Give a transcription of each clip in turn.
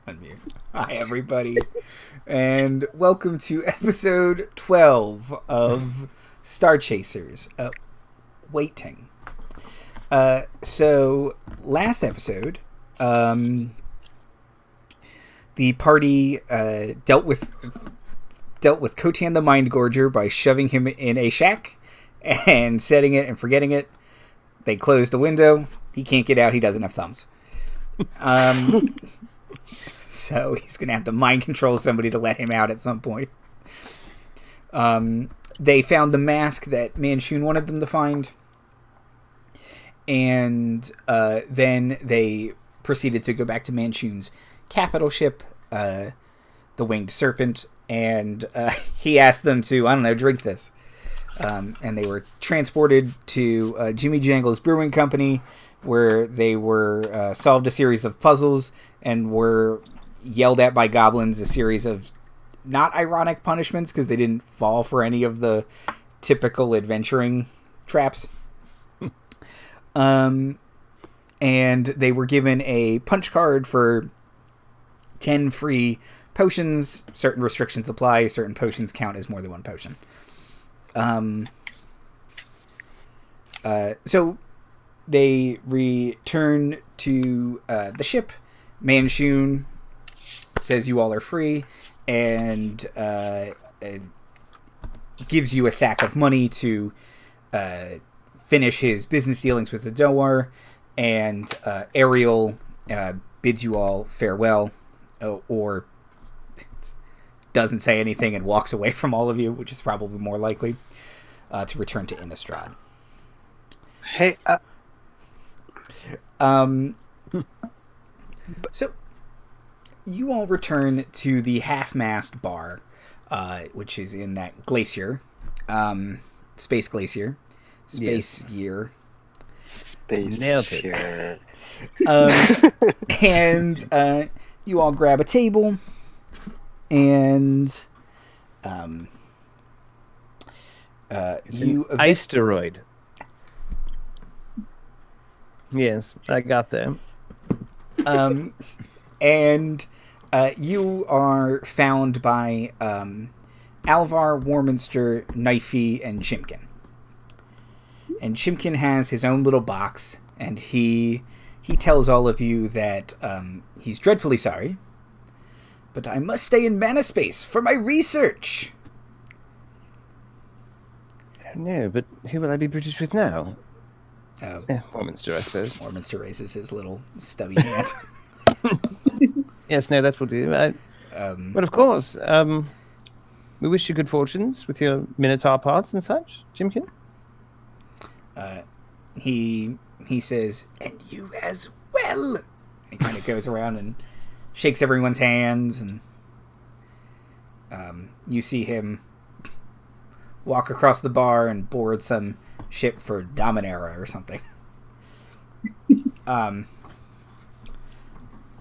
Unmute. Hi, everybody, and welcome to episode 12 of Star Chasers. Waiting. So, last episode, the party dealt with Kotan the Mind Gorger by shoving him in a shack and setting it and forgetting it. They closed the window. He can't get out. He doesn't have thumbs. So he's going to have to mind control somebody to let him out at some point. They found the mask that Manchun wanted them to find. And then they proceeded to go back to Manchun's capital ship, the Winged Serpent. And he asked them to, I don't know, drink this. And they were transported to Jimmy Jangles Brewing Company, where they were solved a series of puzzles and were yelled at by goblins a series of not ironic punishments because they didn't fall for any of the typical adventuring traps. And they were given a punch card for 10 free potions. Certain restrictions apply. Certain potions count as more than one potion. So they return to the ship. Manchun says you all are free and gives you a sack of money to finish his business dealings with the Doar. And Ariel bids you all farewell, or doesn't say anything and walks away from all of you, which is probably more likely, to return to Innistrad. Hey, So, you all return to the half-mast bar, which is in that glacier, Space Glacier, Space Year. Space Nailed it. And you all grab a table, and It's an asteroid. Yes, I got there. And you are found by Alvar, Warminster, Knifey, and Chimkin. And Chimkin has his own little box, and he tells all of you that he's dreadfully sorry, but I must stay in mana space for my research. No, but who will I be British with now? Oh, Warminster, I suppose. Warminster raises his little stubby hand. Yes, no, that will do. But of course, we wish you good fortunes with your Minotaur parts and such, Jimkin. He says, and you as well. He kind of goes around and shakes everyone's hands, and you see him walk across the bar and board some ship for Dominera or something.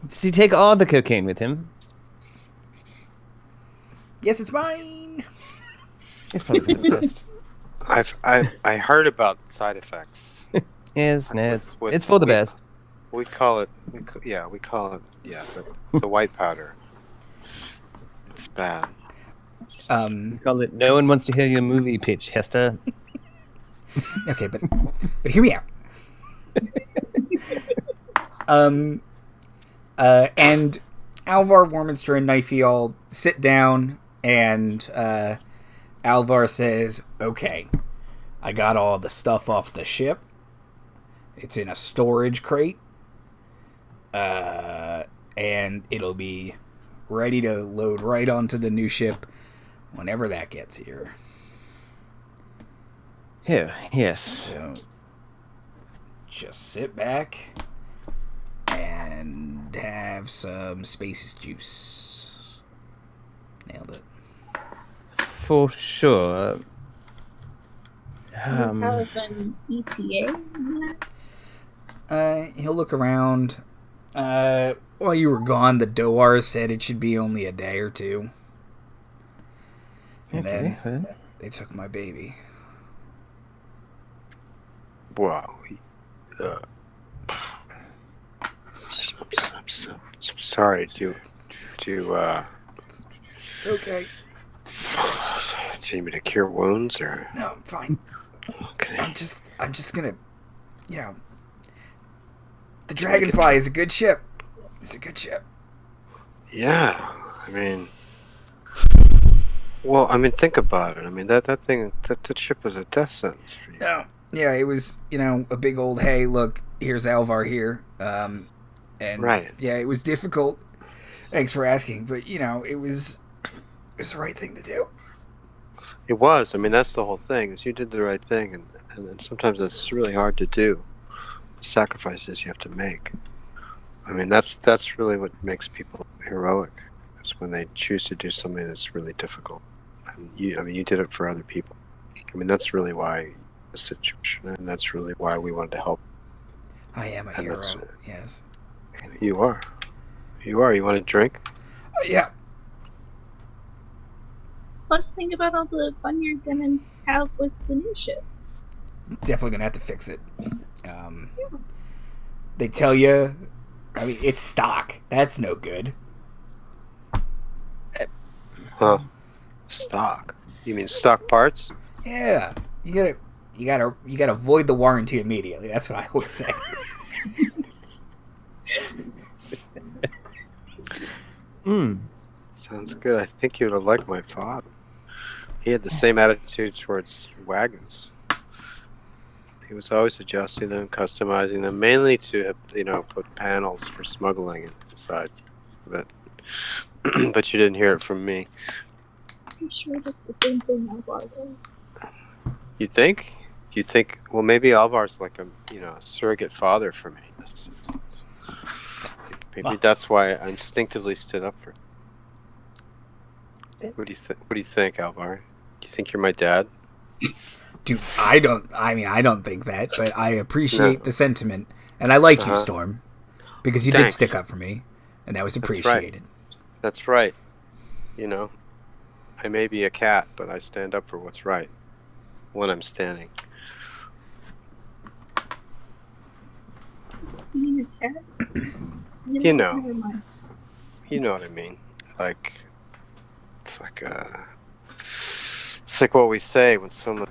Does he take all the cocaine with him? Yes, it's mine. It's probably for the best. I heard about side effects. Yes, no, it's for the best. We call it the white powder. It's bad. We call it "No one wants to hear your movie pitch," Hester. Okay, but hear me out. And Alvar, Warminster, and Knifey all sit down, and Alvar says, okay, I got all the stuff off the ship. It's in a storage crate. And it'll be ready to load right onto the new ship whenever that gets here. Here, yes. So, just sit back and have some space juice. Nailed it. For sure. Have an ETA on that? He'll look around. While you were gone, the Doar said it should be only a day or two. And then they took my baby. Wow. sorry. Do you It's okay. do you need me to cure wounds or? No, I'm fine. Okay. I'm just gonna, the Dragonfly is a good ship. It's a good ship. Yeah, think about it. That ship was a death sentence for you. No, yeah, it was, a big old, hey, look, here's Alvar here. And right. Yeah, it was difficult. Thanks for asking, but it was the right thing to do. It was. That's the whole thing. Is you did the right thing, and sometimes it's really hard to do. The sacrifices you have to make. That's really what makes people heroic. Is when they choose to do something that's really difficult. And you did it for other people. That's really why the situation, and that's really why we wanted to help. I am a hero. Yes. You are. You want a drink? Yeah. Plus, think about all the fun you're gonna have with the new ship. Definitely gonna have to fix it. They tell you, it's stock. That's no good. Huh? Stock? You mean stock parts? Yeah. You gotta void the warranty immediately. That's what I always say. Sounds good. I think you would have liked my father. He had the same attitude towards wagons. He was always adjusting them, customizing them, mainly to put panels for smuggling inside of it. But you didn't hear it from me. I'm sure that's the same thing Alvar does. You think? Well, maybe Alvar's like a surrogate father for me. Maybe that's why I instinctively stood up for him. What do you think, Alvar? Do you think you're my dad? Dude, I don't think that, but I appreciate the sentiment, and I like you, Storm, because you did stick up for me, and that was appreciated. That's right. I may be a cat, but I stand up for what's right when I'm standing. You mean a cat? You know what I mean. It's like what we say when someone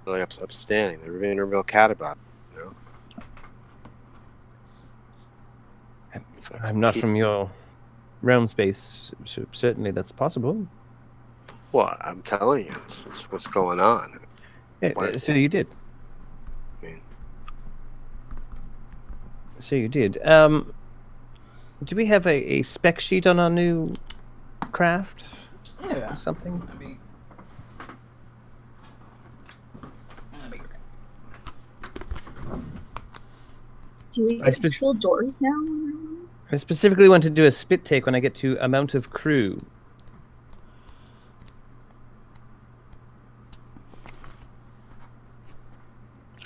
really upstanding. They're being a real cat about it, I'm not from your realm space, so certainly that's possible. Well, I'm telling you, it's what's going on. Yeah, so you did. So you did. Do we have a spec sheet on our new craft? Yeah. Or something? Do we get actual doors now? I specifically want to do a spit take when I get to amount of crew.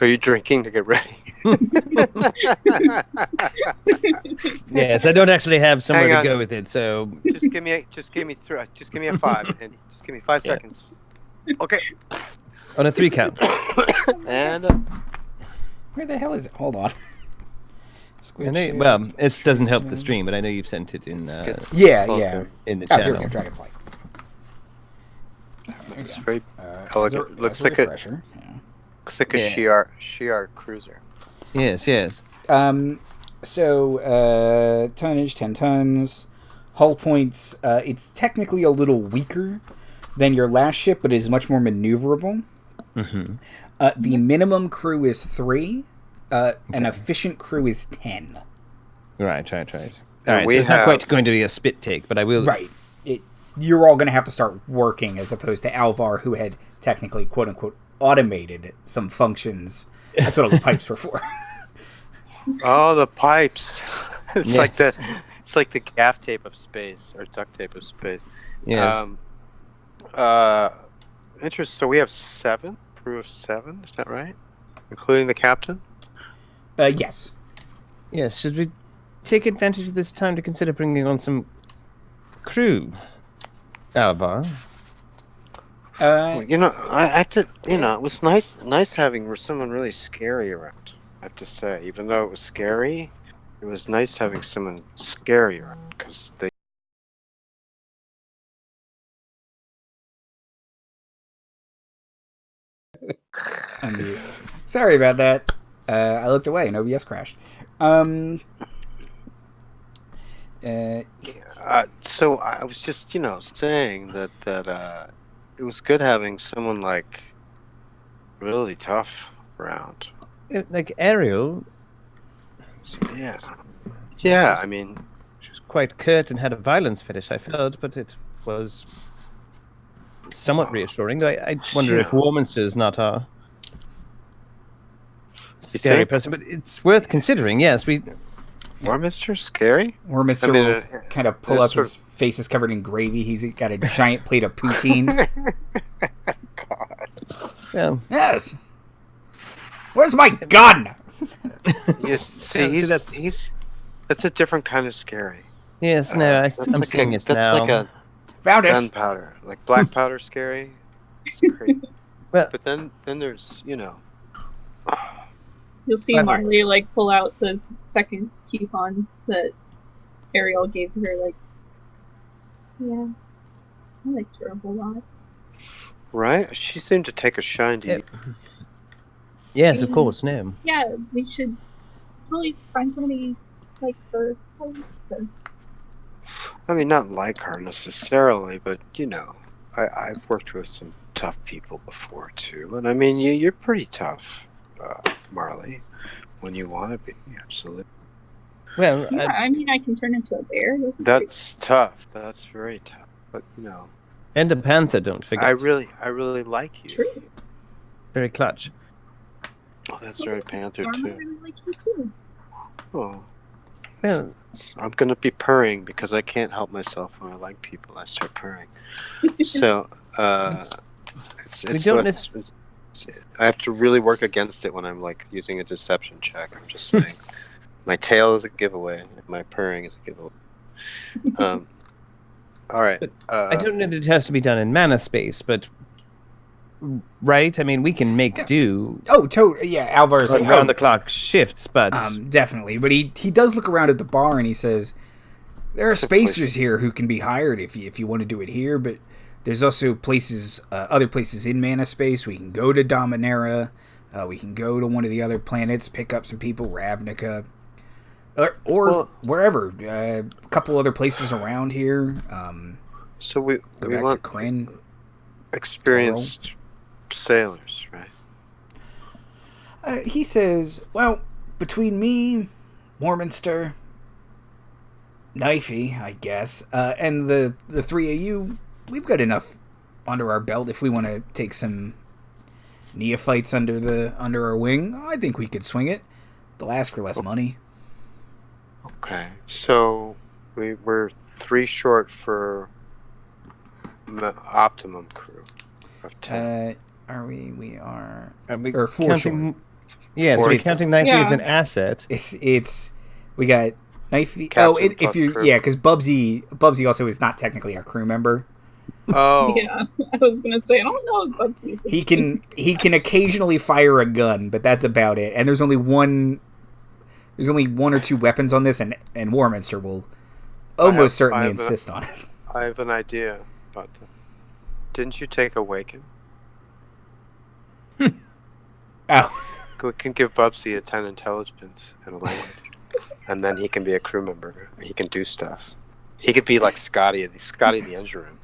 Are you drinking to get ready? Yes, I don't actually have somewhere to go with it, so just give me a 5, and just give me 5 seconds. Okay. On a 3 count. And where the hell is it? Hold on. Well, it doesn't help the stream, but I know you've sent it in. In the channel. Here we go, Dragonfly. It's very elegant. Looks like a Shi'ar cruiser. Yes. So tonnage 10 tons, hull points. It's technically a little weaker than your last ship, but it is much more maneuverable. Mm-hmm. The minimum crew is 3. An efficient crew is 10. Right. All right, so it's not quite going to be a spit take, but I will. Right. You're all going to have to start working, as opposed to Alvar, who had technically, quote unquote, automated some functions. That's what all the pipes were for. Oh, the pipes! It's like the gaff tape of space, or duct tape of space. Yes. Interesting. So we have 7 crew of 7. Is that right? Including the captain. Yes. Yes. Should we take advantage of this time to consider bringing on some crew, Alvar? I have to. It was nice having someone really scary around. I have to say, even though it was scary, it was nice having someone scarier because they. Sorry about that. I looked away and OBS crashed. So I was just, saying that it was good having someone like really tough around. Like Ariel. Yeah. Yeah, I mean, She was quite curt and had a violence fetish, I felt, but it was somewhat reassuring. I wonder if Warminster is not our scary person, but it's worth considering. Yes, Warminster scary? Warminster will kind of pull up his face is covered in gravy. He's got a giant plate of poutine. God. Well, yes. Where's my gun? Yes, see, that's a different kind of scary. Yes, no, I'm seeing it now. That's like a Found it. gunpowder, like black powder scary. It's crazy. Well, but then there's, You'll see Marley like pull out the second coupon that Ariel gave to her. Like, yeah, I liked her a whole lot. Right? She seemed to take a shine to you. Yes, of course, no. Yeah, we should totally find somebody like her. I mean, not like her necessarily, but I've worked with some tough people before too, and I mean, you're pretty tough, Marley, when you want to be. Absolutely. Well, yeah, I mean, I can turn into a bear. That's tough. That's very tough. But and a panther, don't forget. I really like you. True. Very clutch. Oh, that's right, panther too. I really like you too. Oh. Well, I'm gonna be purring because I can't help myself when I like people. I start purring. So, I have to really work against it when I'm like using a deception check. I'm just saying, my tail is a giveaway, and my purring is a giveaway. All right. I don't know that it has to be done in mana space, but right? I mean, we can make do. Oh, yeah, Alvarez around the clock shifts, but definitely. But he does look around at the bar and he says, "There are spacers here who can be hired if you want to do it here, but there's also places, other places in mana space. We can go to Dominera, we can go to one of the other planets, pick up some people, Ravnica, or wherever. A couple other places around here. So we go back want to Kryn. Experienced sailors, right? He says, well, between me, Warminster, Knifey, I guess, and the three of you, we've got enough under our belt if we want to take some neophytes under our wing. I think we could swing it. They'll ask for less money. Okay, so we're 3 short for optimum crew of 10. Are we? We are. Or 4 short. Yes, we're counting Knifey as an asset. It's we got Knifey. If you because Bubsy also is not technically our crew member. Oh yeah, I was gonna say I don't know if Bubsy's. He can occasionally fire a gun, but that's about it. And there's only one or 2 weapons on this, and Warminster will almost certainly insist on it. I have an idea about that. Didn't you take Awaken? Oh. We can give Bubsy a 10 intelligence and a language. And then he can be a crew member. He can do stuff. He could be like Scotty in the engine room.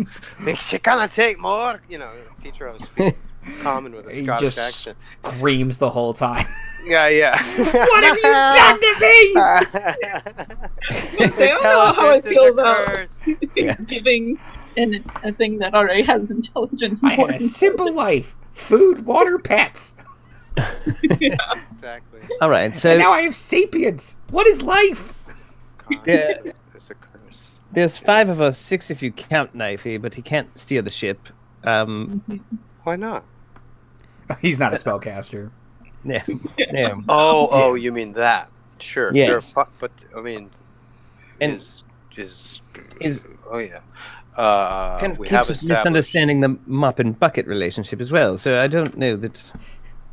You're gonna take more, teach her how to speak common with a Scottish accent. Screams the whole time. Yeah. What have you done to me? I don't know how I feel about giving a thing that already has intelligence. I had a simple life: food, water, pets. Yeah. Exactly. All right, so and now I have sapience. What is life? It's a curse. There's 5 of us, 6 if you count Knifey, but he can't steer the ship. Why not? He's not a spellcaster. Yeah. Oh, you mean that? Sure. Yes. But I mean, is oh yeah. We have keeps misunderstanding the mop and bucket relationship as well. So I don't know that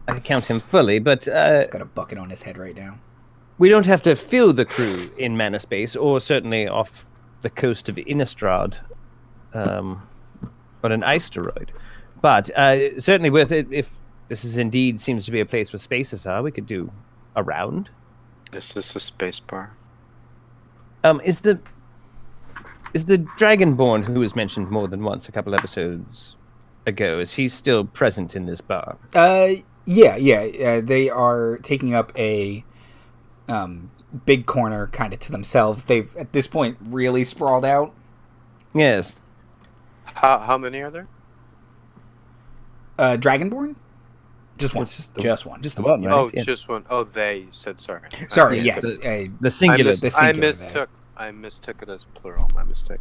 I count him fully, but he's got a bucket on his head right now. We don't have to fill the crew in Mana Space, or certainly off the coast of Innistrad, on an asteroid. But certainly worth it if this is indeed seems to be a place where spaces are. We could do a round. Is this a space bar? Is the Dragonborn who was mentioned more than once a couple episodes ago, is he still present in this bar? Yeah. They are taking up a big corner kind of to themselves. They've, at this point, really sprawled out. Yes. How many are there? Dragonborn? Just one. Just one. Just the one, right? Oh, Yeah. just one. Oh, they, you said sorry. Sorry, Yes, yes. The singular. I mistook it as plural. My mistake.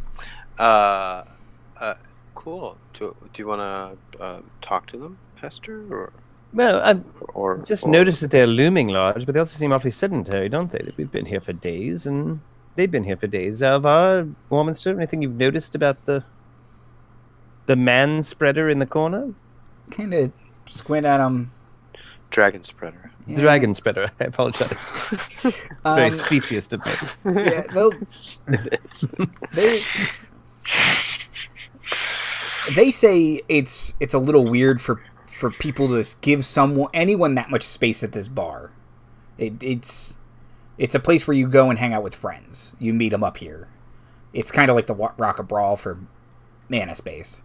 Cool. Do you want to talk to them, Hester, Well, I've or just noticed that they're looming large, but they also seem awfully sedentary, don't they? We've been here for days, and they've been here for days. Alvar, Warminster, anything you've noticed about the man spreader in the corner? Kind of squint at them. Dragon spreader? Yeah. Dragon spreader. I apologize. Very speciest of me. Yeah, they say it's a little weird for people to give anyone that much space at this bar. It's a place where you go and hang out with friends. You meet them up here. It's kind of like the Rock of Brawl for Mana Space.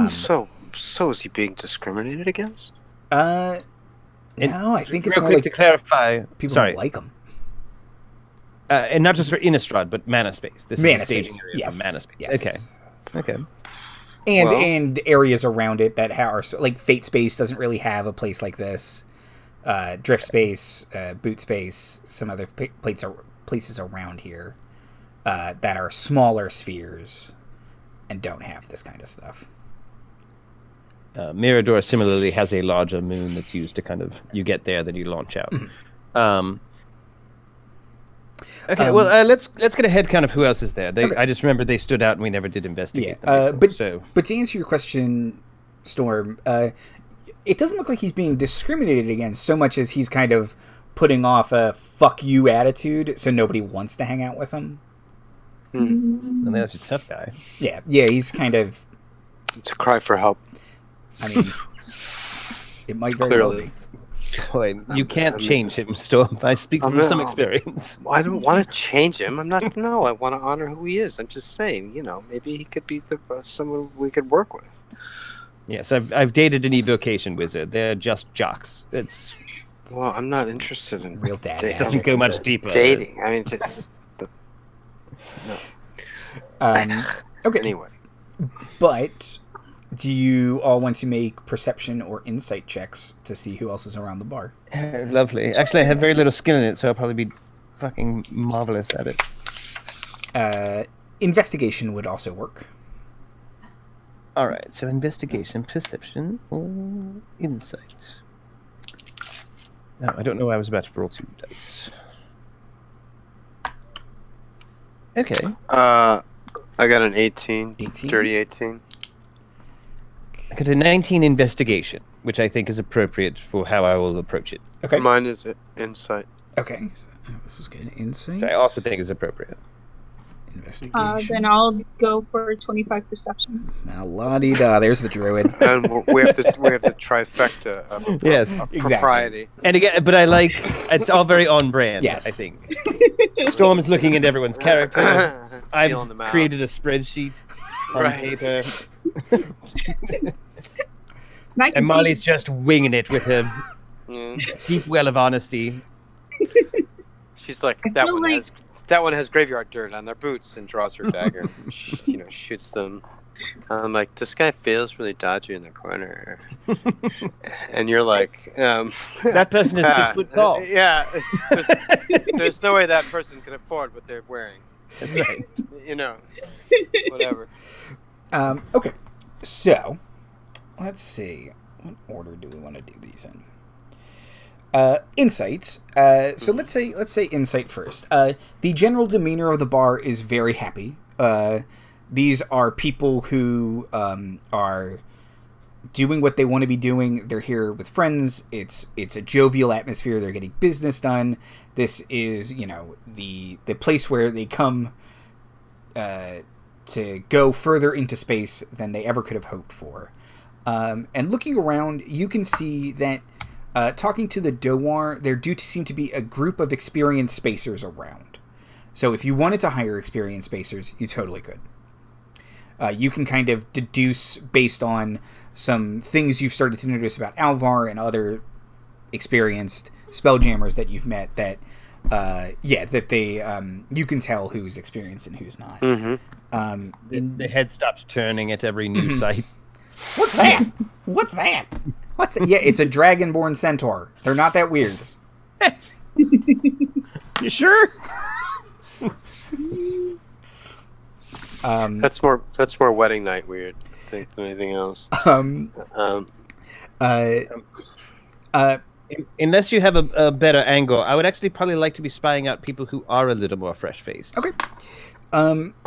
So is he being discriminated against? No, I think it's real more quick like to clarify. people Sorry. don't like them. And not just for Innistrad, but Mana Space. This Mana is the Space, staging area yes. for Mana Space. Yes. Okay. And areas around it that are like Fate Space doesn't really have a place like this. Drift Space, Boot Space, some other places around here that are smaller spheres and don't have this kind of stuff. Mirador similarly has a larger moon that's used to kind of, you get there, then you launch out. Mm-hmm. Okay, well, let's get a head count of who else is there. Okay. I just remember they stood out and we never did investigate them before, but to answer your question, Storm, it doesn't look like he's being discriminated against so much as he's kind of putting off a fuck you attitude, so nobody wants to hang out with him. And that's a tough guy. Yeah, he's kind of... It's a cry for help. I mean, it might very well be. Boy, you can't change him, Storm. I speak from some experience. I don't want to change him. I want to honor who he is. I'm just saying, maybe he could be someone we could work with. Yes, I've dated an evocation wizard. They're just jocks. Well, I'm not interested in real dad. It doesn't go much deeper. Dating. I mean, no. Okay. Anyway, but do you all want to make perception or insight checks to see who else is around the bar? Lovely. Actually, I have very little skill in it, so I'll probably be fucking marvelous at it. Investigation would also work. All right, so investigation, perception, or insight. No, I don't know why I was about to roll 2 dice. Okay. I got an 18. 18? Dirty 18. I got a 19 investigation, which I think is appropriate for how I will approach it. Okay. Mine is insight. Okay. So, this is good. Insight. Which I also think is appropriate. Investigation. Then I'll go for 25 perception. Now, la-di-da, there's the druid. And we have the trifecta of, Yes, of exactly. propriety. And again, but I like, it's all very on brand, Yes. I think. Storm is looking at everyone's character. Feeling them I've out. created a spreadsheet on Right. paper. And I can And see- Marley's just winging it with a Yeah. deep well of honesty. She's like, I that feel one like- has that one has graveyard dirt on their boots, and draws her dagger, and shoots them. I'm like, this guy feels really dodgy in the corner, and you're like, That person is 6 foot tall. Yeah, there's no way that person can afford what they're wearing. That's right. Whatever. Okay. So, let's see. What order do we want to do these in? Insight. So let's say insight first. The general demeanor of the bar is very happy. These are people who are doing what they want to be doing. They're here with friends. It's a jovial atmosphere. They're getting business done. This is, the place where they come to go further into space than they ever could have hoped for. And looking around, you can see that talking to the Dowar, there do seem to be a group of experienced spacers around. So if you wanted to hire experienced spacers, you totally could. You can kind of deduce based on some things you've started to notice about Alvar and other experienced spelljammers that you've met that, that they, you can tell who's experienced and who's not. Mm-hmm. The head stops turning at every new sight. What's that? What's that? What's that? Yeah, it's a dragonborn centaur. They're not that weird. You sure? That's more wedding night weird, I think, than anything else. Unless you have a better angle, I would actually probably like to be spying out people who are a little more fresh-faced. Okay.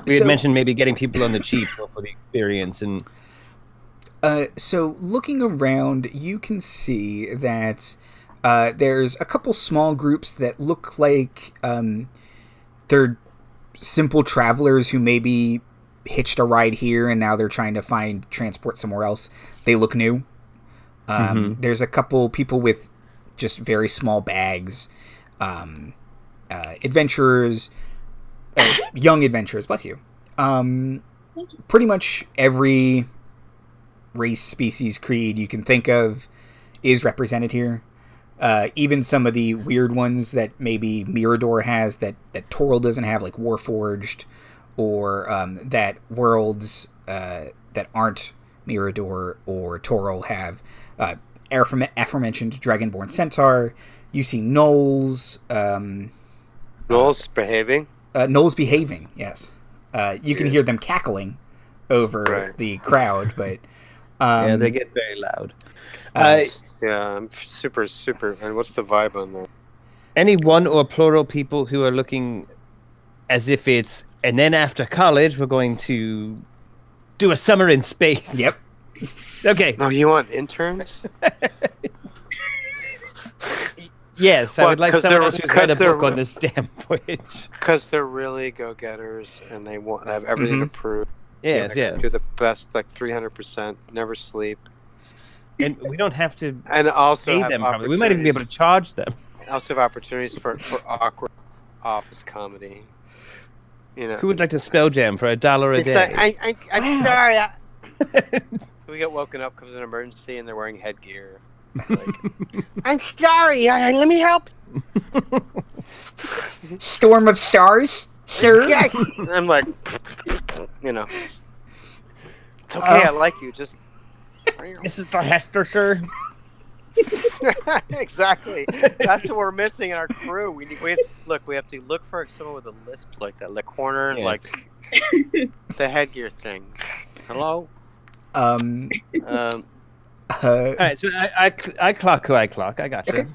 We had mentioned maybe getting people on the cheap for the experience and... So looking around, you can see that there's a couple small groups that look like they're simple travelers who maybe hitched a ride here and now they're trying to find transport somewhere else. They look new. There's a couple people with just very small bags, adventurers, young adventurers, bless you. Pretty much every race, species, creed you can think of is represented here. Even some of the weird ones that maybe Mirador has that Toril doesn't have, like Warforged, or that worlds that aren't Mirador or Toril have. Aforementioned Dragonborn Centaur. You see Gnolls. Gnolls behaving? Gnolls behaving, yes. You can hear them cackling over the crowd, but... yeah, they get very loud. Yeah, I'm super. And what's the vibe on that? Any one or plural people who are looking as if it's, and then after college, we're going to do a summer in space. Yep. Okay. No, you want interns? Yes, I would like someone else who's read a book on this damn voyage. Because they're really go-getters and they have everything approved. Yes. Do the best, like 300%, never sleep. And we don't have to and also pay them, probably. We might even be able to charge them. Also have opportunities for awkward office comedy. Who would like to spell jam for $1 a day? Like, I'm sorry. We get woken up because of an emergency and they're wearing headgear. Like, I'm sorry. Let me help. Storm of stars, sir. Yeah. I'm like, it's okay. I like you. Just. This is the Hester, sir. Exactly. That's what we're missing in our crew. We have to look for someone with a lisp like that, like corner, like the headgear thing. Hello. All right, so I clock who I clock. I got you. Okay.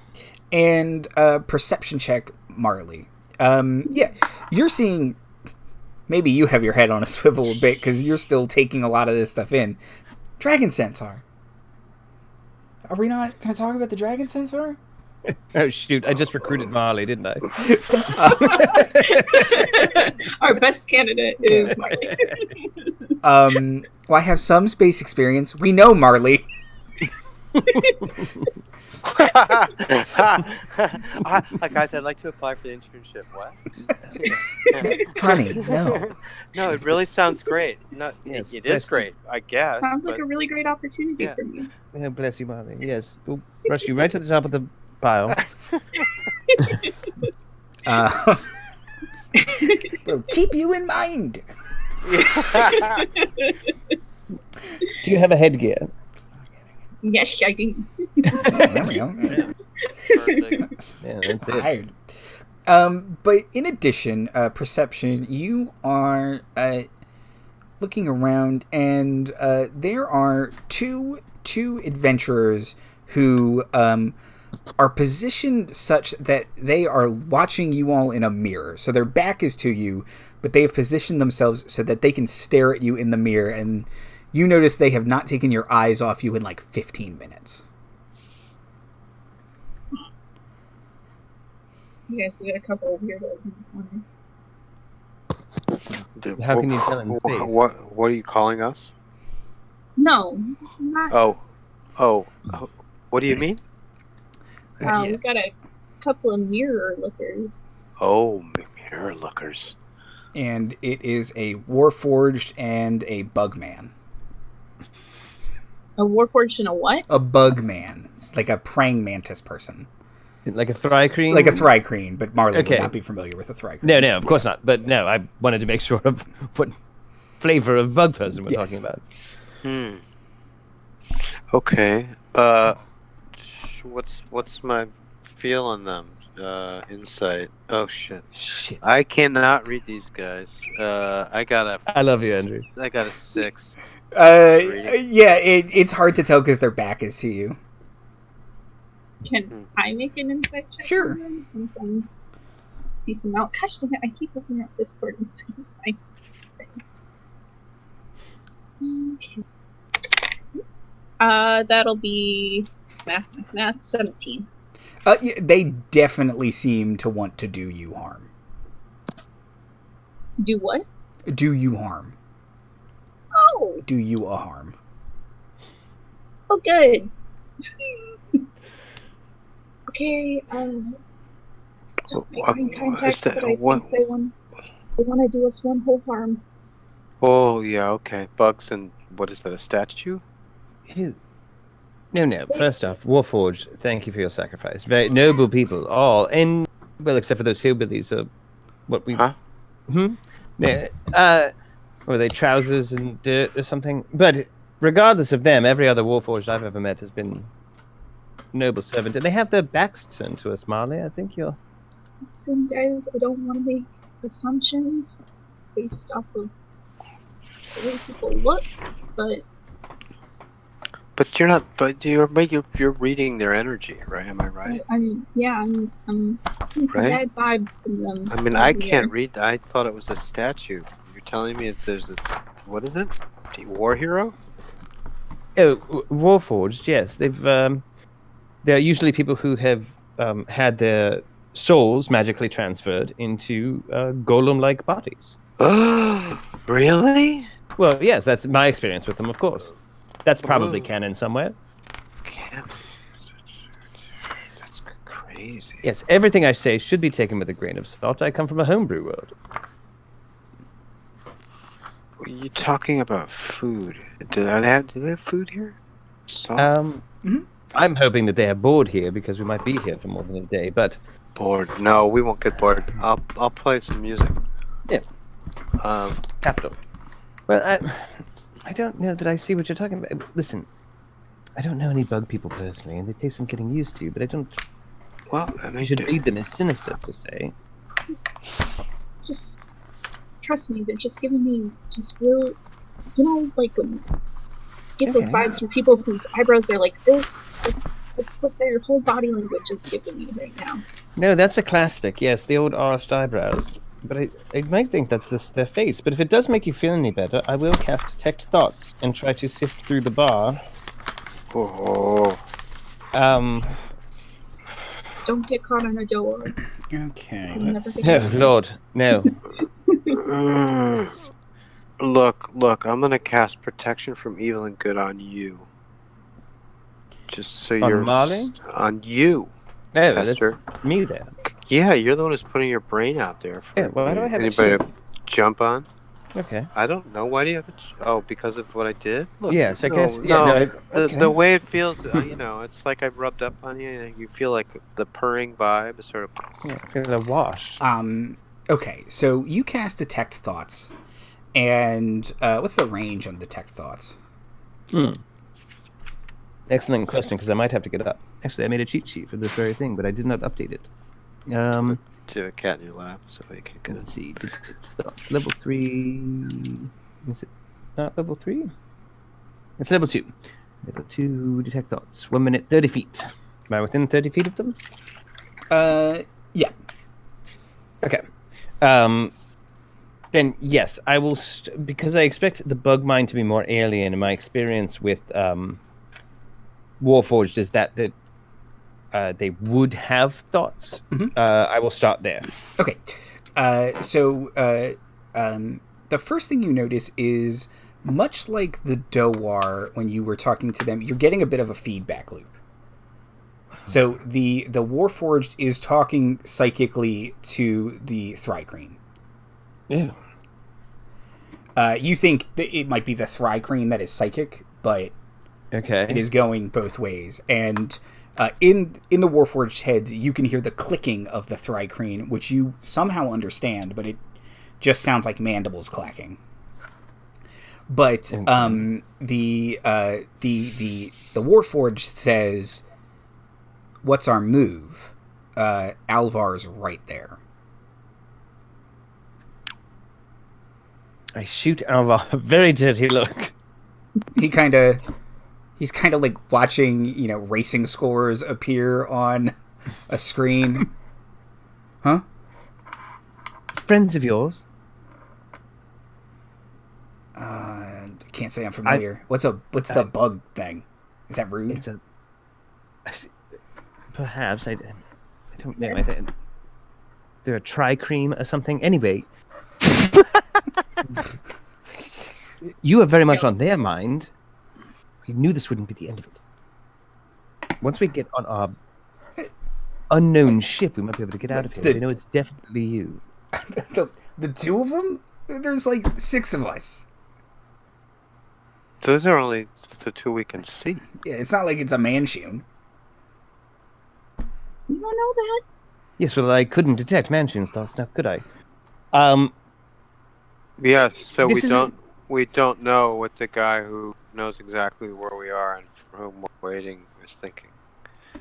And perception check, Marley. You're seeing. Maybe you have your head on a swivel a bit because you're still taking a lot of this stuff in. Dragon Centaur. Are we not going to talk about the Dragon Centaur? Oh, shoot. I just recruited Marley, didn't I? Our best candidate is Marty. Well, I have some space experience. We know Marley. Guys, I'd like to apply for the internship. What? Honey, no. No, it really sounds great. No, Yes, it is great, I guess. Sounds like a really great opportunity for me. Yeah, bless you, Marley. Yes, we'll brush you right to the top of the pile. We'll keep you in mind. Do you have a headgear? Yes, I do. There we go. Perfect. Yeah, that's it. Tired. But in addition, perception, you are looking around, and there are two adventurers who are positioned such that they are watching you all in a mirror. So their back is to you, but they have positioned themselves so that they can stare at you in the mirror, and You notice they have not taken your eyes off you in like 15 minutes. Yes, we got a couple of weirdos in the corner. How can you tell in the face? What are you calling us? No, not. Oh. What do you mean? We got a couple of mirror lookers. Oh, mirror lookers. And it is a Warforged and a Bugman. A Warforged and a what? A Bugman. Like a praying mantis person. Like a Thrycreen? Like a Thrycreen, but Marley Okay. would not be familiar with a Thrycreen. No, of course not. But no, I wanted to make sure of what flavor of bug person we're talking about. Okay. What's my feel on them? Insight. Oh shit. I cannot read these guys. I love you, Andrew. I got a 6. Yeah, it's hard to tell because their back is to you. Can I make an insight check? Sure. On them since I'm decent out. Gosh dang it! I keep looking at Discord and seeing my thing. Okay. That'll be math 17. Yeah, they definitely seem to want to do you harm. Do what? Do you harm. Oh! Do you a harm. Oh, good. Okay, don't make eye contact, but I think they want to do us one whole harm. Oh, yeah, okay. Bugs and... What is that, a statue? No. First off, Warforged, thank you for your sacrifice. Very noble people, all. And, well, except for those hillbillies, what we... Huh? Were they trousers and dirt or something? But regardless of them, every other Warforged I've ever met has been noble servant. And they have their backs turned to us, Marley. I think you're... Listen, guys, I don't want to make assumptions based off of the way people look, but... But you're not. But you're reading their energy, right? Am I right? I'm getting some bad vibes from them. I mean, I can't read. I thought it was a statue. You're telling me that there's this. What is it? War hero? Oh, Warforged. Yes, they're usually people who have had their souls magically transferred into golem-like bodies. Really? Well, yes, that's my experience with them, of course. That's probably canon somewhere. Canon? That's crazy. Yes, everything I say should be taken with a grain of salt. I come from a homebrew world. Are you talking about food? Do they have food here? Salt? I'm hoping that they are bored here because we might be here for more than a day, but... Bored? No, we won't get bored. I'll play some music. Yeah. Capital. Well, I don't know that I see what you're talking about. Listen, I don't know any bug people personally, and they take some getting used to, but I don't... Well, I mean... You should read them as sinister, per se. Just... Trust me, they're just giving me just real... You know, like when you get those vibes from people whose eyebrows are like this, that's what their whole body language is giving me right now. No, that's a classic, yes, the old arched eyebrows. But I might think that's their face. But if it does make you feel any better, I will cast Detect Thoughts and try to sift through the bar. Oh. Just don't get caught on a door. Okay. Oh, Lord, no. Look, I'm gonna cast Protection from Evil and Good on you. Just so you're... On Marley? On you. Oh, Hester. That's me there. Yeah, you're the one who's putting your brain out there for why do I have anybody to jump on. Okay. I don't know. Why do you have because of what I did? Look, yes, I guess. The way it feels, it's like I rubbed up on you. You feel like the purring vibe is sort of... Yeah, I feel like washed. Okay, so you cast Detect Thoughts, and what's the range on Detect Thoughts? Excellent question, because I might have to get up. Actually, I made a cheat sheet for this very thing, but I did not update it. To a cat in your lap, so you can get it. Let's see. Thoughts. Level 3. Is it not level 3? It's level 2. Level 2, Detect Thoughts. 1 minute, 30 feet. Am I within 30 feet of them? Yeah. Okay. Then yes, I will, because I expect the bug mind to be more alien. And my experience with Warforged is that they would have thoughts. I will start there. Okay. The first thing you notice is, much like the Dowar, when you were talking to them, you're getting a bit of a feedback loop. So the Warforged is talking psychically to the Thrycreen. Yeah. You think that it might be the Thrycreen that is psychic, but Okay. it is going both ways. And in the Warforged heads, you can hear the clicking of the Thrycreen, which you somehow understand, but it just sounds like mandibles clacking. But the Warforged says, "What's our move?" Alvar's right there. I shoot Alvar a very dirty look. He's kind of like watching, racing scores appear on a screen. Huh? Friends of yours? Can't say I'm familiar. What's the bug thing? Is that rude? It's perhaps I don't know. They're a tri-cream or something. Anyway, you are very much on their mind. We knew this wouldn't be the end of it. Once we get on our unknown ship, we might be able to get out of here. We know it's definitely you. The two of them? There's like 6 of us. Those are only the 2 we can see. Yeah, it's not like it's a mansion. You don't know that? Yes, well, I couldn't detect Mansion's thoughts now, could I? Yes, so we don't know what the guy who knows exactly where we are and for whom we're waiting is thinking.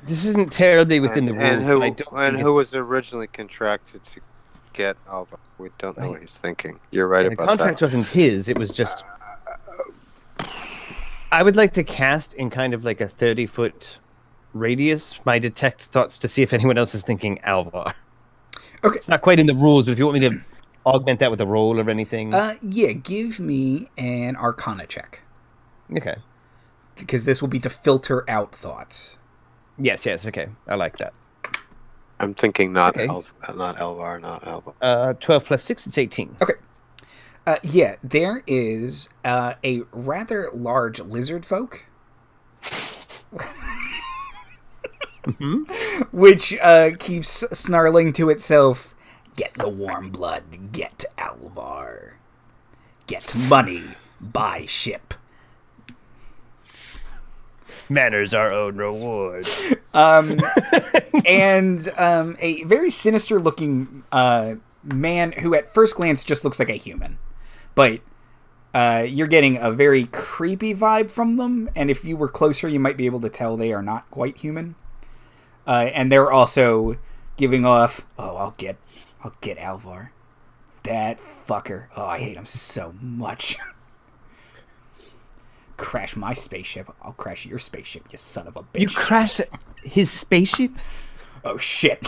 This isn't terribly within the rules. Who was originally contracted to get Alva. We don't know what he's thinking. You're right about that. The contract wasn't his, it was just... I would like to cast in kind of like a 30-foot radius my detect thoughts to see if anyone else is thinking Alvar. Okay. It's not quite in the rules, but if you want me to augment that with a roll or anything... Yeah, give me an Arcana check. Okay. Because this will be to filter out thoughts. Yes, okay. I like that. I'm thinking not Alvar, not Alva. 12 plus 6, it's 18. Okay. Yeah, there is a rather large lizard folk. Which keeps snarling to itself, "Get the warm blood, get Alvar. Get money, buy ship." Manners our own reward. And a very sinister looking man who at first glance just looks like a human. But you're getting a very creepy vibe from them, and if you were closer, you might be able to tell they are not quite human. And they're also giving off, I'll get Alvar. That fucker. Oh, I hate him so much. Crash my spaceship. I'll crash your spaceship, you son of a bitch. You crashed his spaceship? Oh, shit.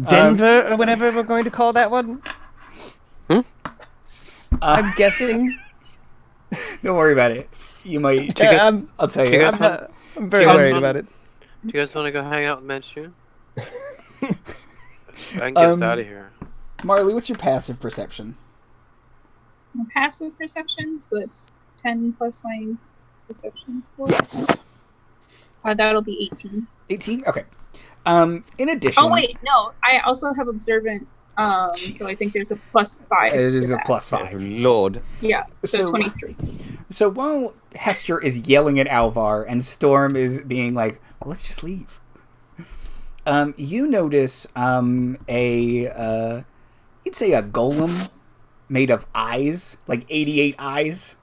Denver or whatever we're going to call that one? I'm guessing. Don't worry about it. You might... I'll tell you. I'm very worried about it. Do you guys want to go hang out with Manchu? I can get us out of here. Marley, what's your passive perception? My passive perception, so that's 10 plus my perception score. Yes. That'll be 18. 18? Okay. In addition... Oh, wait, no. I also have observant, so I think there's a plus 5. It is a plus 5. Lord. Yeah, so 23. So while Hester is yelling at Alvar and Storm is being like, well, let's just leave. You notice you'd say a golem made of eyes, like 88 eyes.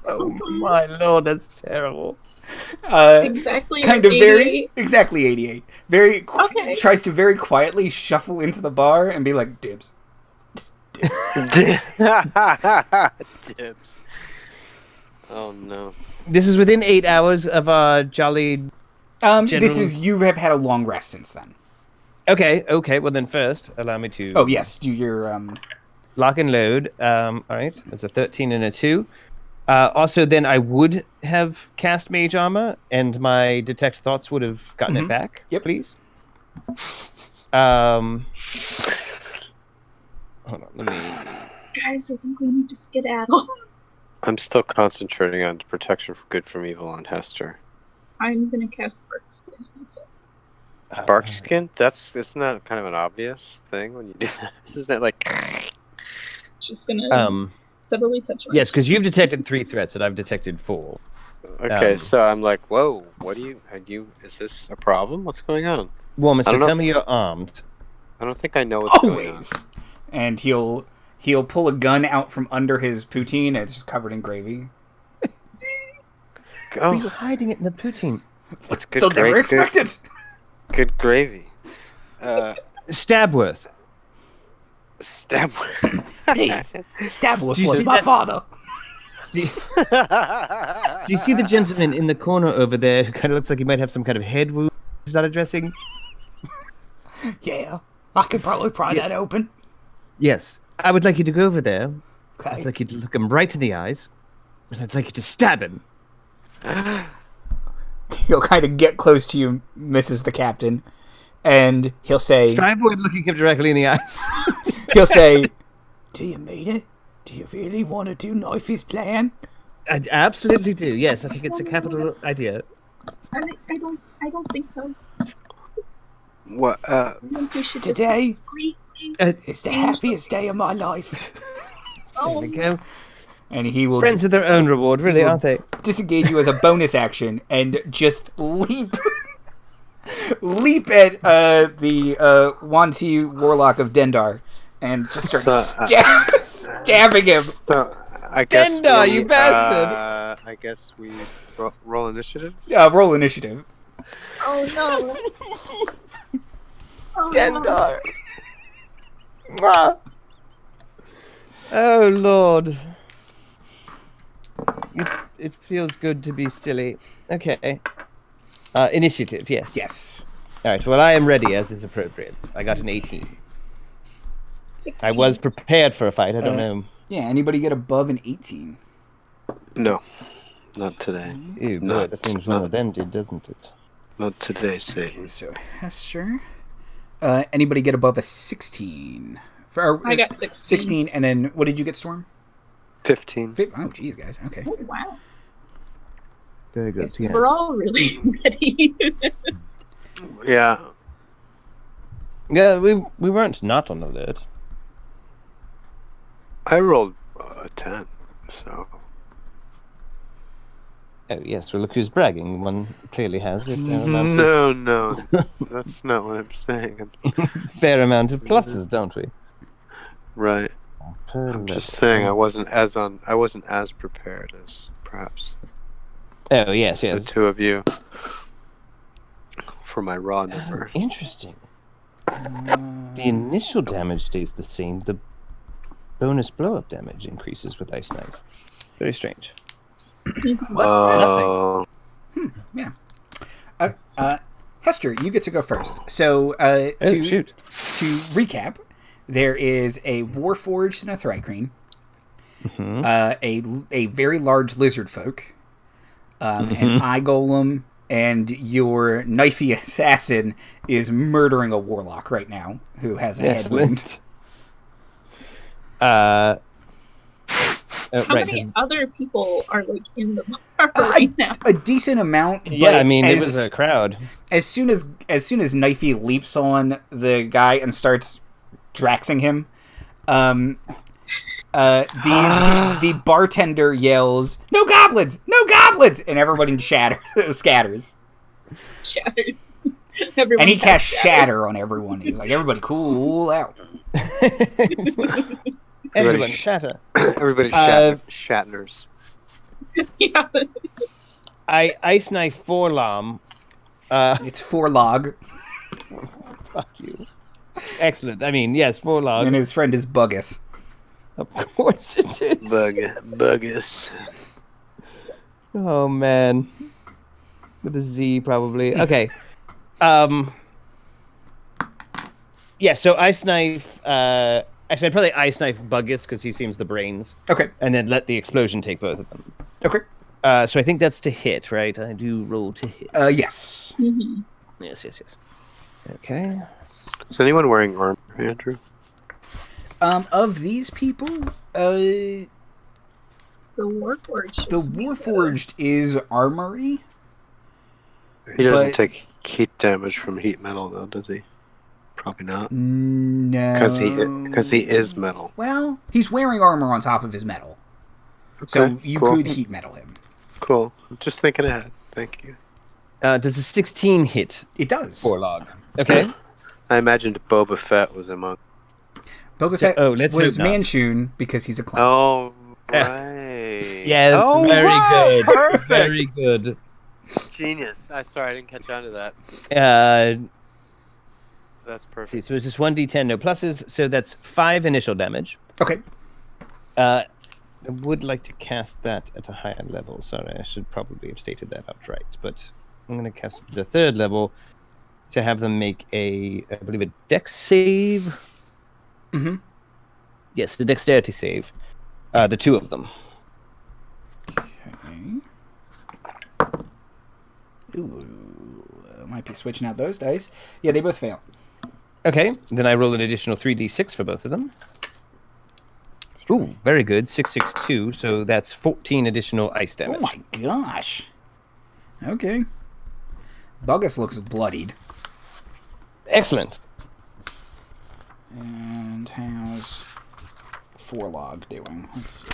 Oh my lord, that's terrible. Exactly kind of 88? Exactly 88. Tries to very quietly shuffle into the bar and be like, dibs. Dibs. Oh no. This is within 8 hours of jolly... This is, you have had a long rest since then. Okay. Well, then first, allow me to. Oh yes, do your Lock and load. All right. That's a 13 and a 2. Also, then I would have cast Mage Armor, and my Detect Thoughts would have gotten it back. Yep. Please. Hold on. Let me. Guys, I think we need to skedaddle. I'm still concentrating on protection for good from evil on Hester. I'm gonna cast Barkskin. So. Bark skin? Isn't that kind of an obvious thing when you do that? Isn't that like? Just gonna subtly touch myself. Yes, because you've detected 3 threats, and I've detected 4. Okay, so I'm like, whoa, what do you? Is this a problem? What's going on? Warminster, tell me you're armed. I don't think I know what's going on. always. And he'll pull a gun out from under his poutine, and it's just covered in gravy. Why are you hiding it in the poutine? It's good. They'll never expect it. Good gravy. Stabworth. Please, Stabworth was see my that- father. Do you see the gentleman in the corner over there who kind of looks like he might have some kind of head wound he's not addressing? Yeah, I could probably pry that open. Yes. I would like you to go over there. Okay. I'd like you to look him right in the eyes. And I'd like you to stab him. He'll kind of get close to you, Mrs. the Captain, and he'll say... Try avoid looking him directly in the eyes. He'll say, do you mean it? Do you really want to do Knifey's plan? I absolutely do. Yes, I think it's a capital idea. I don't think so. What? I think we should Today just is the happiest day of my life. There we go. And he will Friends with their own reward, really, aren't they? disengage you as a bonus action and just leap at the Wanti Warlock of Dendar and just start stabbing him. So, I guess Denda, you bastard! I guess we roll initiative. Roll initiative. Oh no! Oh, no. Dendar! Oh, Lord. It feels good to be silly. Okay. Initiative, yes. Yes. All right, well, I am ready, as is appropriate. I got an 18. 16. I was prepared for a fight, I don't know. Yeah, anybody get above an 18? No, not today. Ew, boy, Not- that seems not- one of them did, doesn't it? Not today, Satan. Okay, so Hester. Anybody get above a 16? I got 16. 16, and then what did you get, Storm? 15. Oh, geez, guys. Okay. Oh, wow. Very good. Yes, we're all really ready. Yeah. Yeah, we weren't not on alert. I rolled a 10, so. Oh, yes, well, look who's bragging. One clearly has a No, that's not what I'm saying. fair amount of pluses, don't we? Right. I'm just saying I wasn't as prepared as perhaps Oh, yes, the yes. two of you for my raw number. Interesting. The initial damage stays the same. The bonus blow-up damage increases with Ice Knife. Very strange. Oh. Yeah. Hester, you get to go first. So, Shoot. to recap, there is a Warforged and a Thri-Kreen, a very large lizard folk, an eye golem, and your knifey assassin is murdering a warlock right now who has a head wound. How many other people are like in the bar right now? A decent amount. Yeah, but I mean, it was a crowd. As soon as Knifey leaps on the guy and starts draxing him, the bartender yells, "No goblins! No goblins!" and everybody scatters. Shatters. And he casts shatter on everyone. He's like, "Everybody, cool out." Everyone, shatter. Everybody Shatners. Yeah. I Ice Knife Forlom. It's Forlog. Fuck you. Excellent. I mean, yes, Forlog. And his friend is Buggus. Of course it is. Buggus. Oh, man. With a Z, probably. Okay. Yeah, so Ice Knife... actually, I'd probably Ice Knife Buggus, because he seems the brains. Okay. And then let the explosion take both of them. Okay. So I think that's to hit, right? I do roll to hit. Yes. Mm-hmm. Yes. Okay. Is anyone wearing armor, Andrew? Of these people, The Warforged. the Warforged is armory. He doesn't But- take heat damage from heat metal, though, does he? Probably not. No. Because he is metal. Well, he's wearing armor on top of his metal. So Okay, you cool. could heat metal him. Cool. Just thinking ahead. Thank you. Does a 16 hit It does. Forlog? Okay. I imagined Boba Fett was among. Boba Fett let's was hope not. Manchun because he's a clown. Oh, Yeah. right. Yes, Oh, very wow, good. Perfect. Very good. Genius. Sorry, I didn't catch on to that. That's See, perfect. so it's just 1d10, no pluses. So that's 5 initial damage. Okay. I would like to cast that at a higher level. Sorry, I should probably have stated that outright. But I'm going to cast it at the 3rd level to have them make I believe, a dex save. Mm-hmm. Yes, the dexterity save. The 2 of them. Okay. Ooh, might be switching out those dice. Yeah, they both fail. Okay, then I roll an additional 3d6 for both of them. Ooh, very good. 662, so that's 14 additional ice damage. Oh my gosh. Okay. Buggus looks bloodied. Excellent. And how's Forlog doing? Let's see.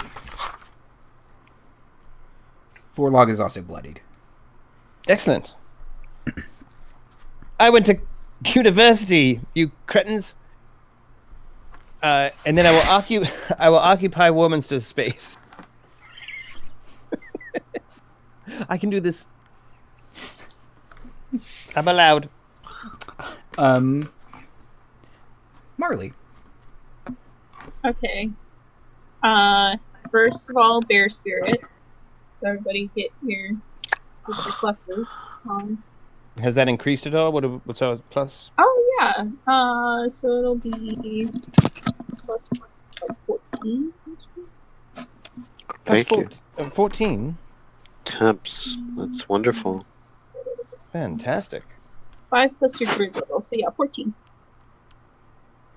Forlog is also bloodied. Excellent. I went to university, you cretins. And then I will occupy Warminster's space. I can do this. I'm allowed. Marley. Okay. First of all, Bear Spirit. So everybody get your pluses. Has that increased at all? What's our plus? Oh yeah. So it'll be plus like 14. Thank you. 14. Temps. That's wonderful. Fantastic. 5 plus your Druid level. So yeah, 14.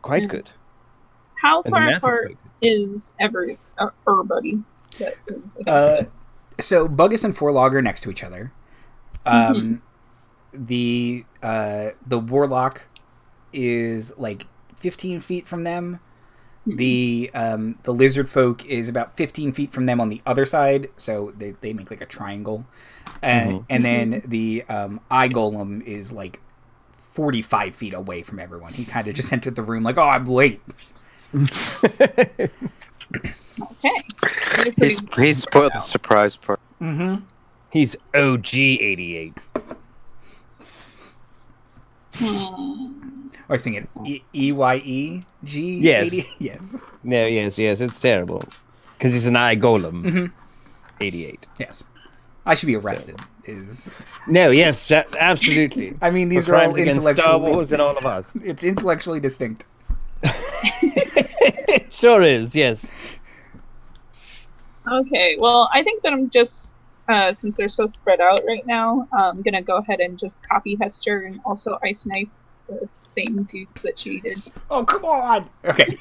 Quite Yeah. good. How And the far math is apart quite good. is everybody that is So Buggus and Forlog are next to each other. The Warlock is like 15 feet from them. The lizard folk is about 15 feet from them on the other side, so they make like a triangle. And then the eye golem is like 45 feet away from everyone. He kind of just entered the room like, oh, I'm late. Okay. He's spoiled the surprise part. Mm-hmm. He's OG 88. I was thinking EYEG? Yes. 80? Yes. No, yes, it's terrible. Because he's an eye golem. 88. Yes. I should be arrested. No, yes, absolutely. I mean, these For are all crimes against intellectually... Star Wars and all of us. It's intellectually distinct. Sure is, yes. Okay, well, I think that I'm just, since they're so spread out right now, I'm gonna go ahead and just copy Hester and also Ice Knife, the same dude that she did. Oh, come on! Okay.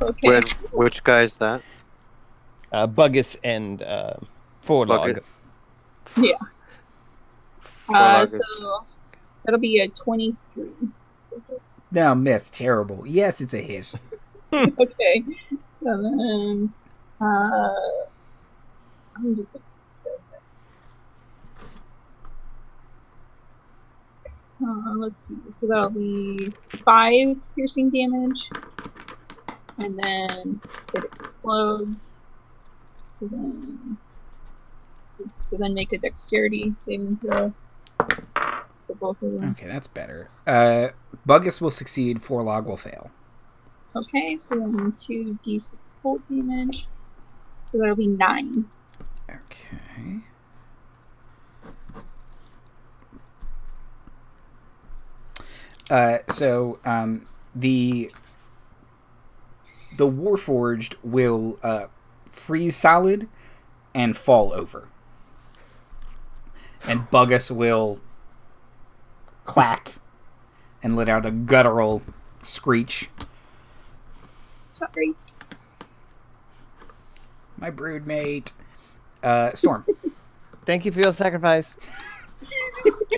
Okay. Which guy is that? Buggus and Forlog. Buggus. Yeah. Forlog is- So that'll be a 23. No, miss. Terrible. Yes, it's a hit. Okay. So then, I'm just gonna say that. Let's see. So that'll be 5 piercing damage, and then it explodes. So then make a dexterity saving throw for both of them. Okay, that's better. Buggus will succeed. Forlog will fail. Okay, so then 2d6 cold damage. So that'll be 9. Okay. The Warforged will freeze solid and fall over. And Buggus will clack and let out a guttural screech. Sorry. My broodmate. Storm. Thank you for your sacrifice.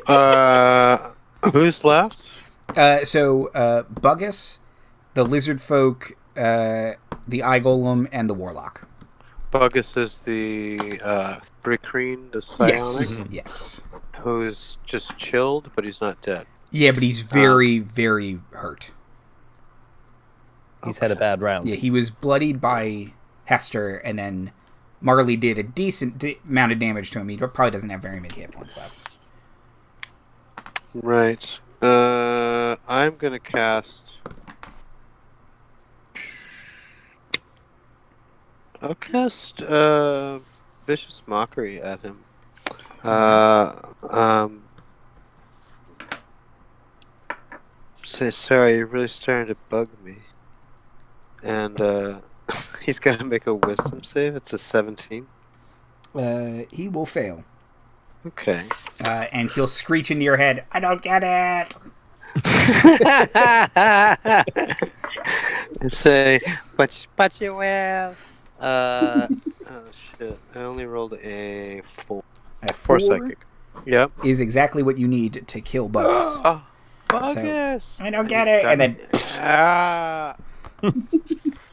Who's left? Buggus, the lizard folk, the eye golem, and the warlock. Buggus is the Brickreen, the psionic, Yes. who's just chilled, but he's not dead. Yeah, but he's very, very hurt. He's had a bad round. Yeah, he was bloodied by Hester, and then Marley did a decent amount of damage to him. He probably doesn't have very many hit points left. Right. I'm gonna cast. I'll cast Vicious Mockery at him. Say sorry, you're really starting to bug me. And he's gonna make a Wisdom save. It's a 17. He will fail. Okay. And he'll screech into your head, I don't get it! And say, but you will. Oh shit! I only rolled a 4. A 4 psychic. Yep. is exactly what you need to kill Buggus. Oh, Buggus! So, I don't get it. And then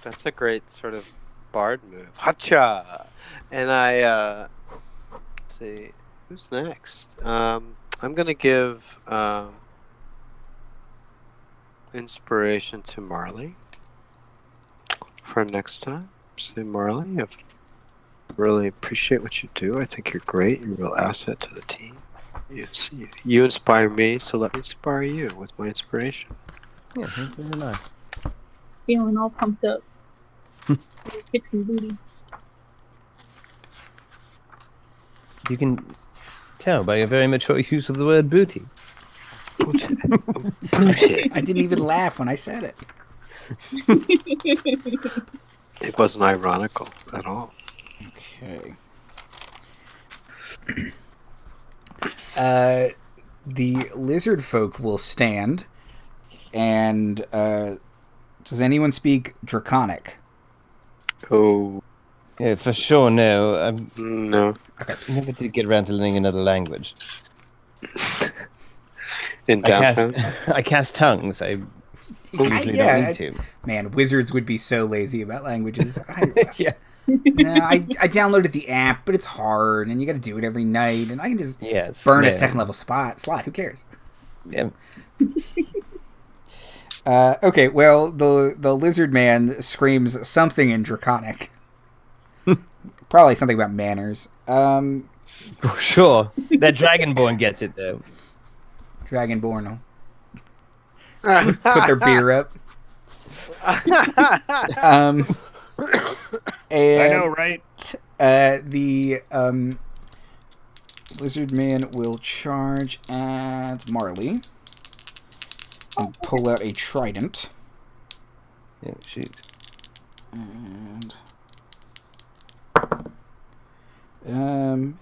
that's a great sort of bard move. Hacha! And I let's see, who's next? I'm gonna give inspiration to Marley for next time. Say, Marley, I really appreciate what you do. I think you're great. You're a real asset to the team. You inspire me, so let me inspire you with my inspiration. Yeah, that's very nice. Feeling all pumped up. Kick some booty. You can tell by your very mature use of the word booty. Booty. I didn't even laugh when I said it. It wasn't ironical at all. Okay. The lizard folk will stand, and does anyone speak Draconic? Oh, Yeah, for sure, no. I no. never did get around to learning another language. In downtown? I cast tongues. I usually don't need to. Man, wizards would be so lazy about languages. Yeah. No, I downloaded the app, but it's hard, and you got to do it every night, and I can just burn a second level slot. Who cares? Yeah. Okay, well, the lizard man screams something in Draconic. Probably something about manners. For sure. That Dragonborn gets it, though. Dragonborn will put their beer up. And, I know, right? The lizard man will charge at Marley and pull out a trident. Yeah, shoot. And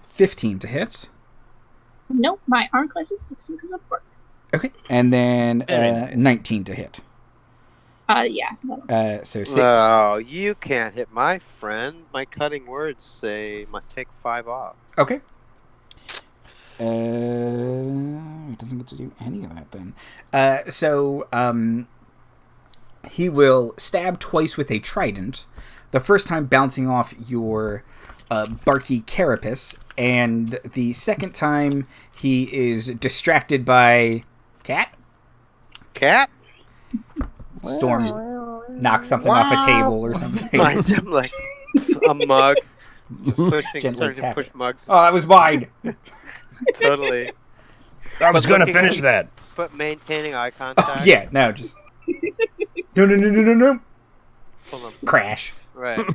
15 to hit. Nope, my arm class is 16 because of works. Okay, and then Very nice. 19 to hit. Yeah. So 6. No, you can't hit my friend. My cutting words say take 5 off. Okay. It doesn't get to do any of that then. He will stab twice with a trident. The first time bouncing off your barky carapace, and the second time he is distracted by cat. Storm knocks something off a table or something. I'm like a mug. Just pushing, Gently starting to push mugs. Oh, that was mine. Totally. I was going to finish that. But maintaining eye contact. Oh, yeah, no, just no. Pull them. Crash. Right.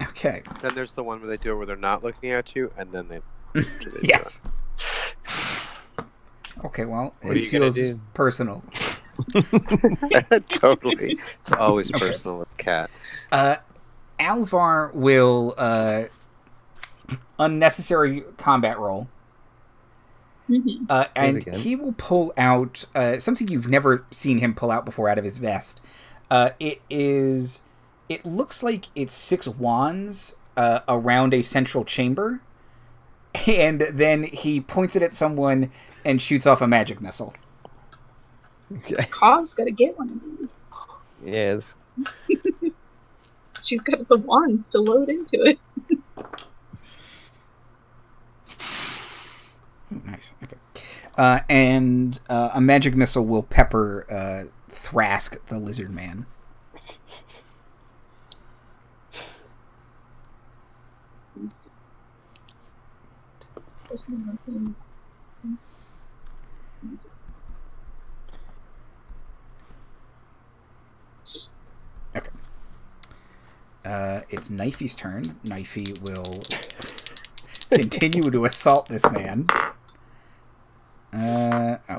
Okay. Then there's the one where they do it where they're not looking at you, and then they. Yes. Okay, well, What are this you gonna feels do? personal. Totally. It's always personal with Cat. Alvar will unnecessary combat roll. And again. he will pull out something you've never seen him pull out before out of his vest. It looks like it's 6 wands around a central chamber, and then he points it at someone and shoots off a magic missile. Okay. Kav's gotta get one of these. Yes. She's got the wands to load into it. Nice. Okay. And a magic missile will pepper Thrask, the lizard man. Okay. It's Knifey's turn. Knifey will continue to assault this man.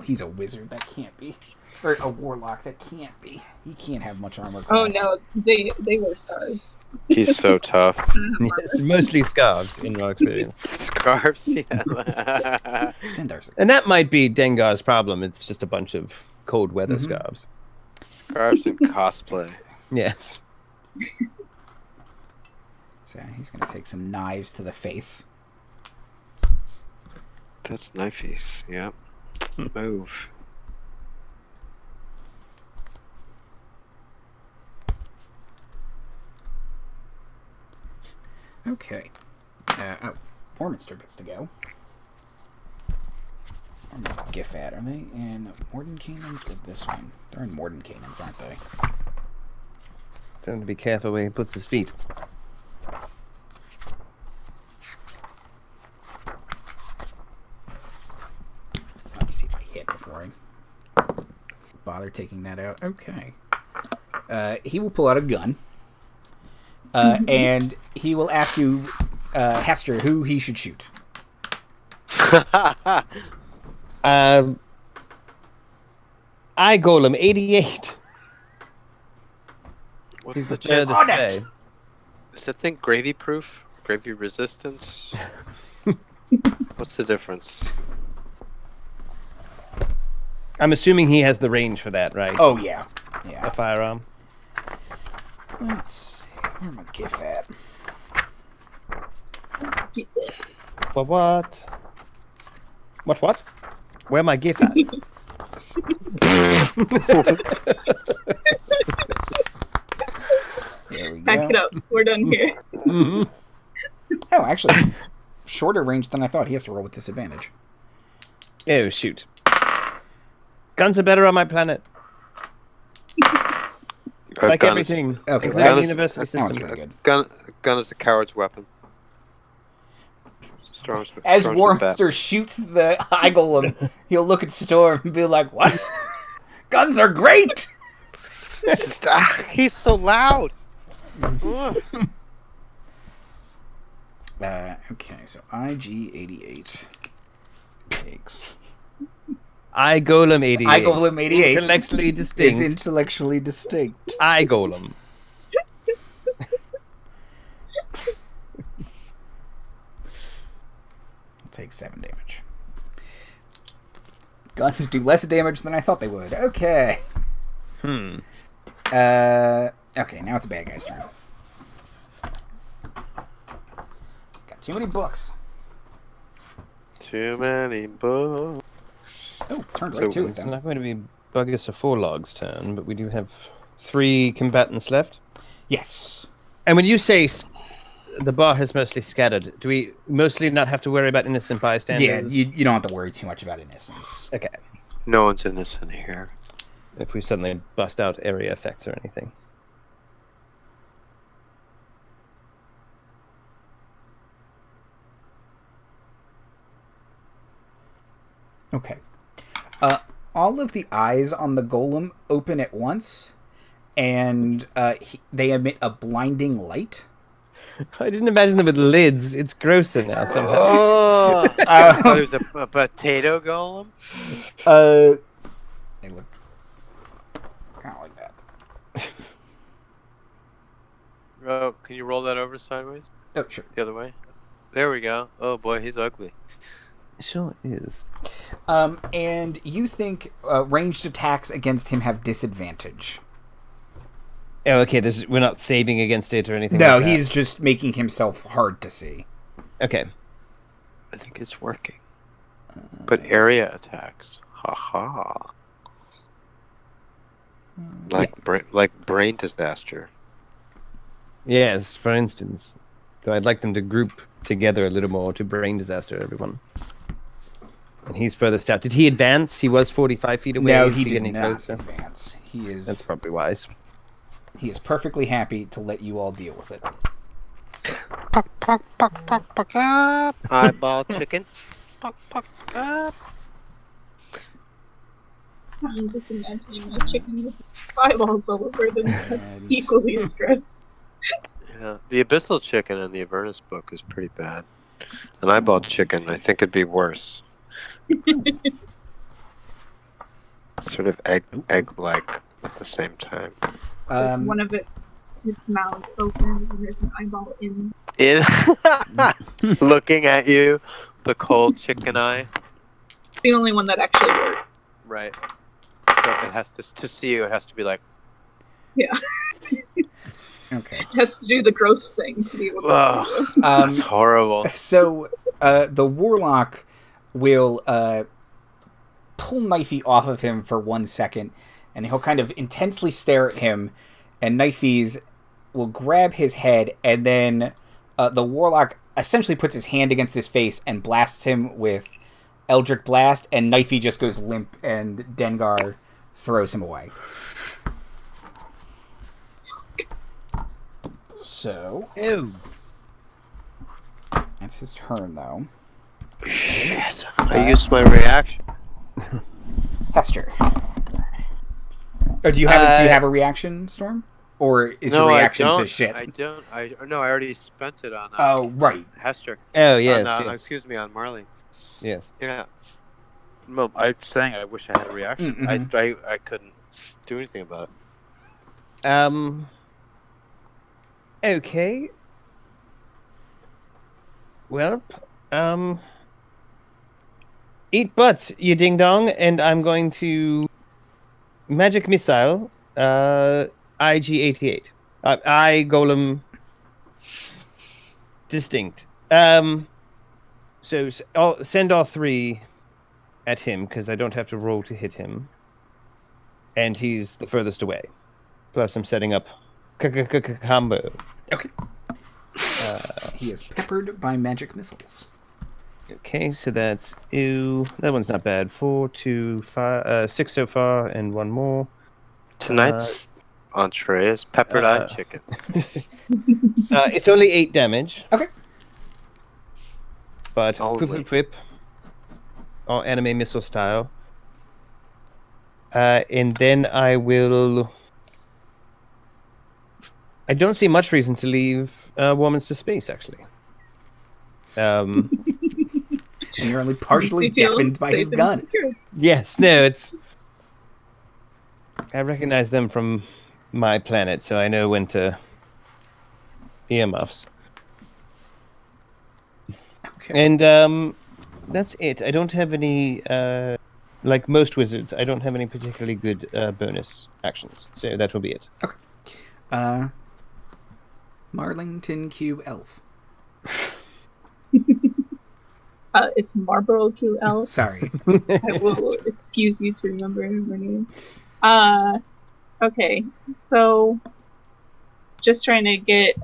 He's a wizard. That can't be. Or a warlock. That can't be. He can't have much armor class. Oh no, they were stars. He's so tough. Yes, mostly scarves in my experience. Scarves, yeah. And Darcy. And that might be Dengar's problem. It's just a bunch of cold weather scarves. Scarves and cosplay. Yes. So he's going to take some knives to the face. That's knifeys, yep. Move. Okay. Warminster gets to go. Giffad, are they in Mordenkainen's with this one? They're in Mordenkainen's, aren't they? Tell him to be careful where he puts his feet. Let me see if I hit before I bother taking that out. Okay. He will pull out a gun. And he will ask you, Hester, who he should shoot. I Golem 88. What's He's the the third chance? On of it! today. Is that thing gravy proof? Gravy resistance? What's the difference? I'm assuming he has the range for that, right? Oh, yeah. Yeah. A firearm. Let's see. Where my GIF at? What? What? Where my GIF at? There we go. Pack it up. We're done here. Mm-hmm. Oh, actually, shorter range than I thought. He has to roll with disadvantage. Oh, shoot. Guns are better on my planet. Like gun everything. Okay, including that the is- university that sounds system. pretty good. Gun is a coward's weapon. Storm's, As Storm's Warminster shoots the High Golem, he'll look at Storm and be like, "What? Guns are great!" He's so loud. Ugh. Okay, so IG-88 takes... I Golem 88. I Golem 88. Intellectually distinct. It's intellectually distinct. I Golem. Take 7 damage. Guns do less damage than I thought they would. Okay. Okay, now it's a bad guy's turn. Got too many books. Too many books. Oh, turned So right to it, It's though. not going to be Buggus or Forlog's turn, but we do have 3 combatants left. Yes. And when you say the bar has mostly scattered, do we mostly not have to worry about innocent bystanders? Yeah, you don't have to worry too much about innocence. Okay. No one's innocent here. If we suddenly bust out area effects or anything. Okay. All of the eyes on the golem open at once, and they emit a blinding light. I didn't imagine them with lids. It's grosser now somehow. Oh, I thought it was a potato golem. They look kind of like that. Oh, can you roll that over sideways? Oh, sure. The other way? There we go. Oh boy, he's ugly. Sure is. And you think ranged attacks against him have disadvantage? Oh, okay. We're not saving against it or anything. No, like that. he's just making himself hard to see. Okay. I think it's working. But area attacks. Ha. Like brain disaster. Yes, for instance. So I'd like them to group together a little more to brain disaster everyone. And he's furthest out. Did he advance? He was 45 feet away. No, Is he did getting not closer? advance. He is. That's probably wise. He is perfectly happy to let you all deal with it. Eyeball chicken. I'm just imagining a chicken with eyeballs all over them. That's equally as gross. Yeah, the abyssal chicken in the Avernus book is pretty bad. An eyeball chicken, I think, would be worse. Sort of egg-like at the same time. So one of its mouth open and there's an eyeball in. Looking at you, the cold chicken eye. It's the only one that actually works. Right. So it has to see you. It has to be like. Yeah. Okay. It has to do the gross thing to be able to see you. That's horrible. So the warlock will pull Knifey off of him for 1 second, and he'll kind of intensely stare at him, and Knifey's will grab his head, and then the warlock essentially puts his hand against his face and blasts him with Eldritch Blast, and Knifey just goes limp, and Dengar throws him away. So, Ew. That's his turn, though. Shit. I used my reaction. Hester. Oh, do you have a reaction, Storm? Or is your reaction to shit? I don't. I already spent it on. Oh, right. Hester. Oh, yes, yes. Excuse me, on Marley. Yes. Yeah. Well, I'm saying I wish I had a reaction. Mm-hmm. I couldn't do anything about it. Okay. Well, eat butts, you ding dong, and I'm going to magic missile, IG-88. I golem distinct. So I'll send all three at him because I don't have to roll to hit him, and he's the furthest away. Plus, I'm setting up combo. Okay. He is peppered by magic missiles. Okay, so that's that one's not bad. 4, 2, 5, 6 so far, and one more. Tonight's entree is peppered eye chicken. It's only 8 damage. Okay. But whip, all anime missile style. And then I will. I don't see much reason to leave Warminster space, actually. And you're only partially deafened by his gun. Yes, no, it's. I recognize them from my planet, so I know when to earmuffs. Okay. And that's it. I don't have any. Like most wizards, I don't have any particularly good bonus actions, so that will be it. Okay. Marlington Cube Elf. It's Marlborough Q Elf. Sorry. I will excuse you to remember my name. Okay, so just trying to get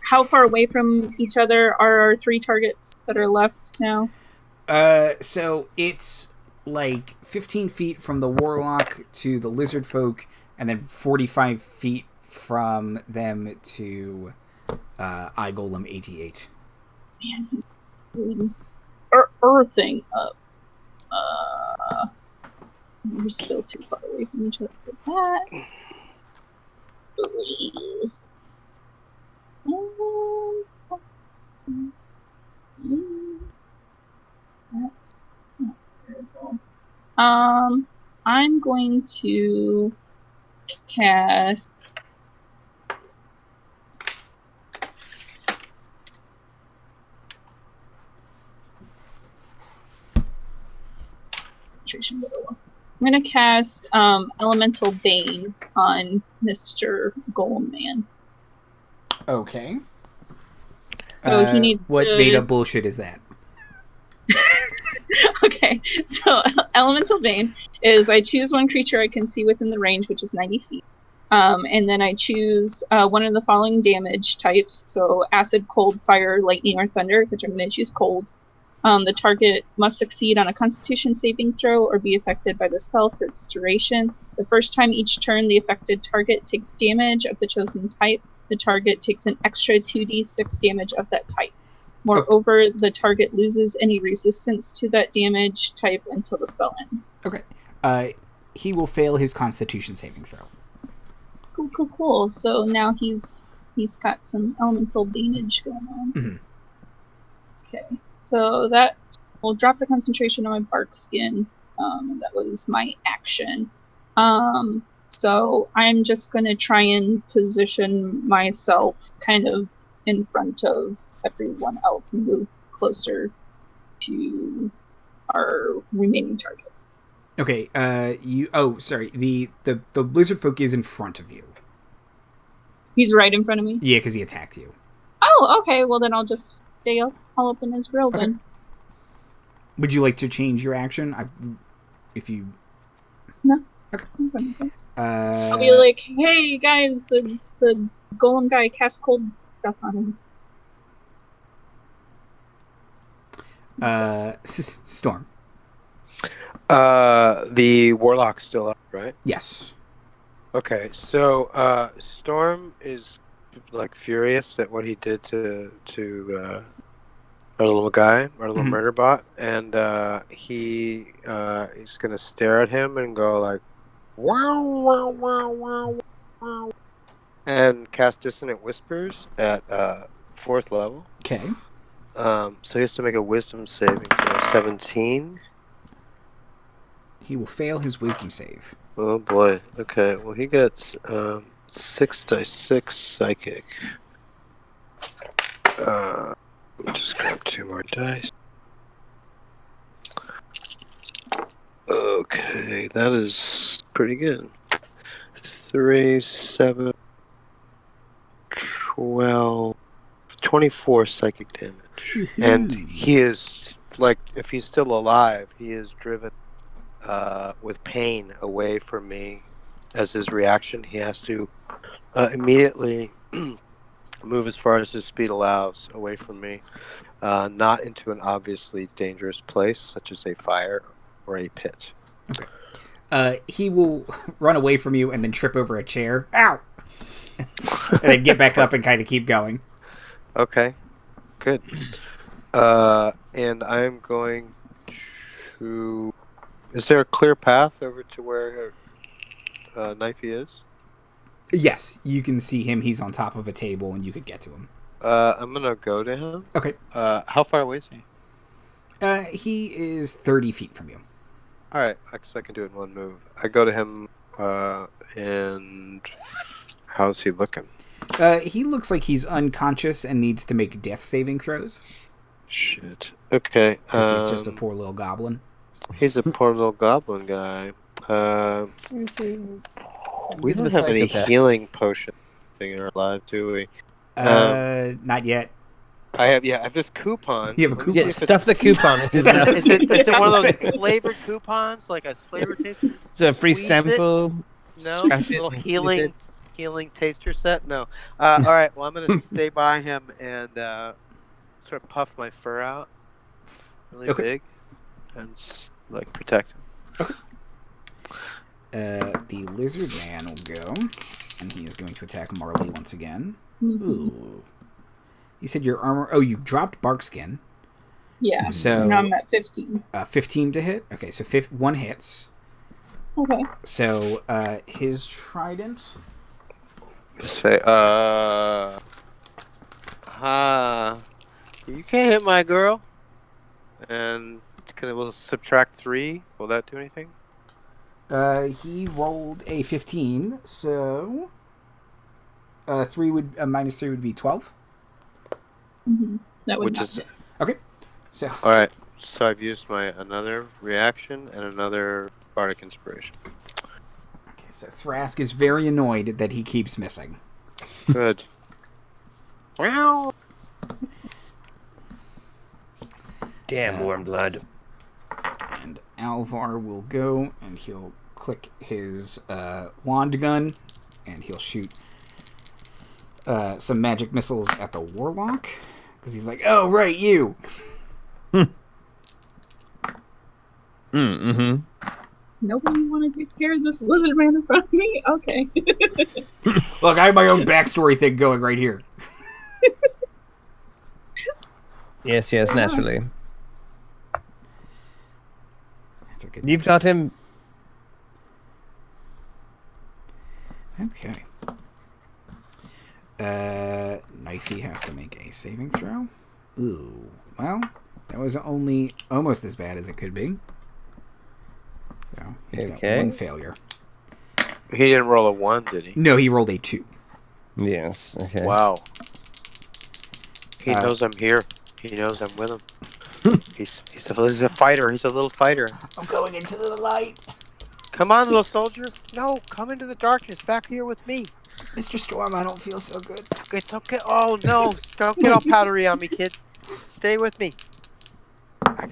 how far away from each other are our 3 targets that are left now? So it's like 15 feet from the warlock to the lizard folk, and then 45 feet from them to Eye Golem 88. Man, he's really earthing up. We're still too far away from each other for that. I'm going to cast. I'm gonna cast Elemental Bane on Mr. Golem Man. Okay. So he needs. What made up bullshit is that? Okay, so Elemental Bane is I choose one creature I can see within the range, which is 90 feet. And then I choose one of the following damage types. So acid, cold, fire, lightning, or thunder, which I'm going to choose cold. The target must succeed on a Constitution saving throw or be affected by the spell for its duration. The first time each turn the affected target takes damage of the chosen type, the target takes an extra 2d6 damage of that type. Moreover, the target loses any resistance to that damage type until the spell ends. Okay. He will fail his Constitution saving throw. Cool. So now he's got some elemental damage going on. Mm-hmm. Okay. So that will drop the concentration on my bark skin. That was my action. So I'm just going to try and position myself kind of in front of everyone else and move closer to our remaining target. Okay. Sorry. The lizard folk is in front of you. He's right in front of me? Yeah, because he attacked you. Oh, okay. Well, then I'll just stay all up in his grill then. Would you like to change your action? If you... No. Okay. I'll be like, hey, guys, the golem guy cast cold stuff on him. Storm. The warlock's still up, right? Yes. Okay, so Storm is like furious at what he did to our little guy, our little murder bot, and he's gonna stare at him and go like, wow, wow, wow, wow, wow, and cast Dissonant Whispers at 4th level. Okay. So he has to make a Wisdom saving throw. 17. He will fail his Wisdom save. Oh boy. Okay. Well, he gets 6d6 psychic. Let me just grab 2 more dice. Okay, that is pretty good. 3, 7, 12, 24 psychic damage. And he is, like, if he's still alive, he is driven with pain away from me. As his reaction, he has to immediately move as far as his speed allows away from me, not into an obviously dangerous place, such as a fire or a pit. Okay. He will run away from you and then trip over a chair. Ow! And then get back up and kind of keep going. Okay, good. And I'm going to... Is there a clear path over to where Knifey is? Yes, you can see him. He's on top of a table and you could get to him. I'm going to go to him. Okay. How far away is he? He is 30 feet from you. Alright, so I can do it in one move. I go to him, and how's he looking? He looks like he's unconscious and needs to make death saving throws. Shit. Okay. He's just a poor little goblin. He's a poor little goblin guy. We don't have any healing potion thing in our life, do we? Not yet. I have this coupon. You have a coupon? Yeah, stuff the coupon. Is it one of those flavored coupons, like a flavor taste? It's a free sample. No, a little healing taster set. No. All right. Well, I'm gonna stay by him and sort of puff my fur out, really big, and like protect him. Okay. The lizard man will go, and he is going to attack Marley once again. Ooh. You said your armor... Oh, you dropped Barkskin. Yeah, so now I'm at 15. 15 to hit? Okay, so 1 hits. Okay. So, his trident... Say, you can't hit my girl. And we'll subtract 3. Will that do anything? He rolled a 15, so 3 would minus 3 would be 12. Mm-hmm. That would Which not is hit. Okay, so all right. So I've used my another reaction and another bardic inspiration. okay, so Thrask is very annoyed that he keeps missing. Good. Wow. Damn warm blood. And Alvar will go and he'll click his wand gun and he'll shoot some magic missiles at the warlock because he's like, "Oh right, you." Mm-hmm. Nobody wanted to take care of this lizard man in front of me? Okay. Look, I have my own backstory thing going right here. Yes, naturally. That's a good. You've taught him. Okay. Knifey has to make a saving throw. Ooh. Well, that was only almost as bad as it could be. So he's got one failure. He didn't roll a 1, did he? No, he rolled a 2. Yes. Okay. Wow. He knows I'm here. He knows I'm with him. He's a fighter. He's a little fighter. I'm going into the light. Come on, little soldier. No, come into the darkness. Back here with me. Mr. Storm, I don't feel so good. It's okay. Oh, no. Don't get all powdery on me, kid. Stay with me.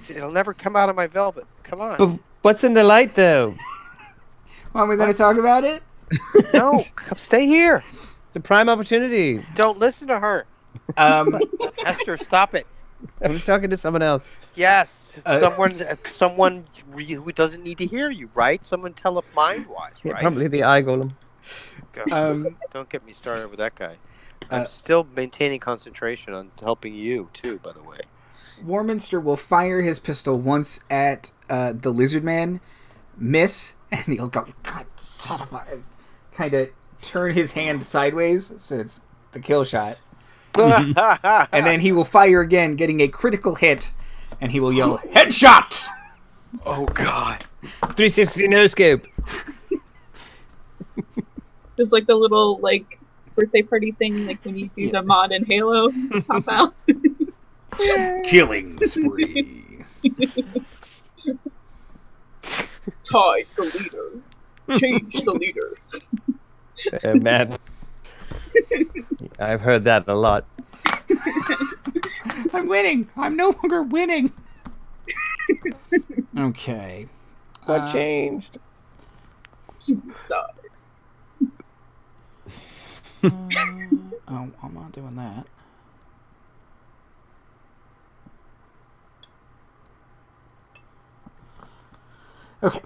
It'll never come out of my velvet. Come on. But what's in the light, though? Aren't we going to talk about it? No, stay here. It's a prime opportunity. Don't listen to her. Hester, stop it. I was talking to someone else. Yes, someone who doesn't need to hear you, right? Someone tell up mind-wise, right? Yeah, probably the eye golem. Don't get me started with that guy. I'm still maintaining concentration on helping you too, by the way. Warminster will fire his pistol once at the lizard man, miss, and he'll go, "God, son of a," kind of turn his hand sideways, so it's the kill shot. And then he will fire again, getting a critical hit, and he will yell, "Headshot!" Oh God! 360 no scope. There's like the little birthday party thing, like when you do the mod in Halo pop out. Killing spree. Tide the leader. Change the leader. Man. I've heard that a lot. I'm winning. I'm no longer winning. Okay. What changed? Suicide. Oh, I'm not doing that. Okay.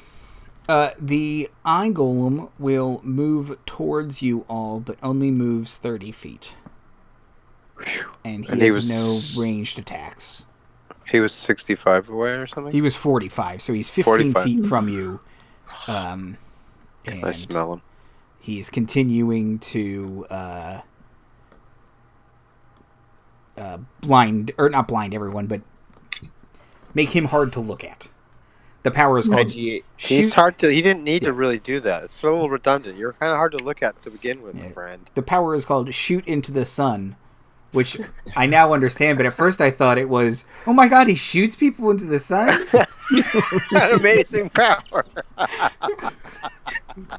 The eye golem will move towards you all, but only moves 30 feet. And he has no ranged attacks. He was 65 away or something? He was 45, so he's 15 feet from you. And I smell him. He's continuing to not blind everyone, but make him hard to look at. The power is called He's hard to. He didn't need to really do that. It's a little redundant. You're kind of hard to look at to begin with, my friend. The power is called Shoot into the Sun, which I now understand. But at first, I thought it was, oh my God, he shoots people into the sun. An amazing power.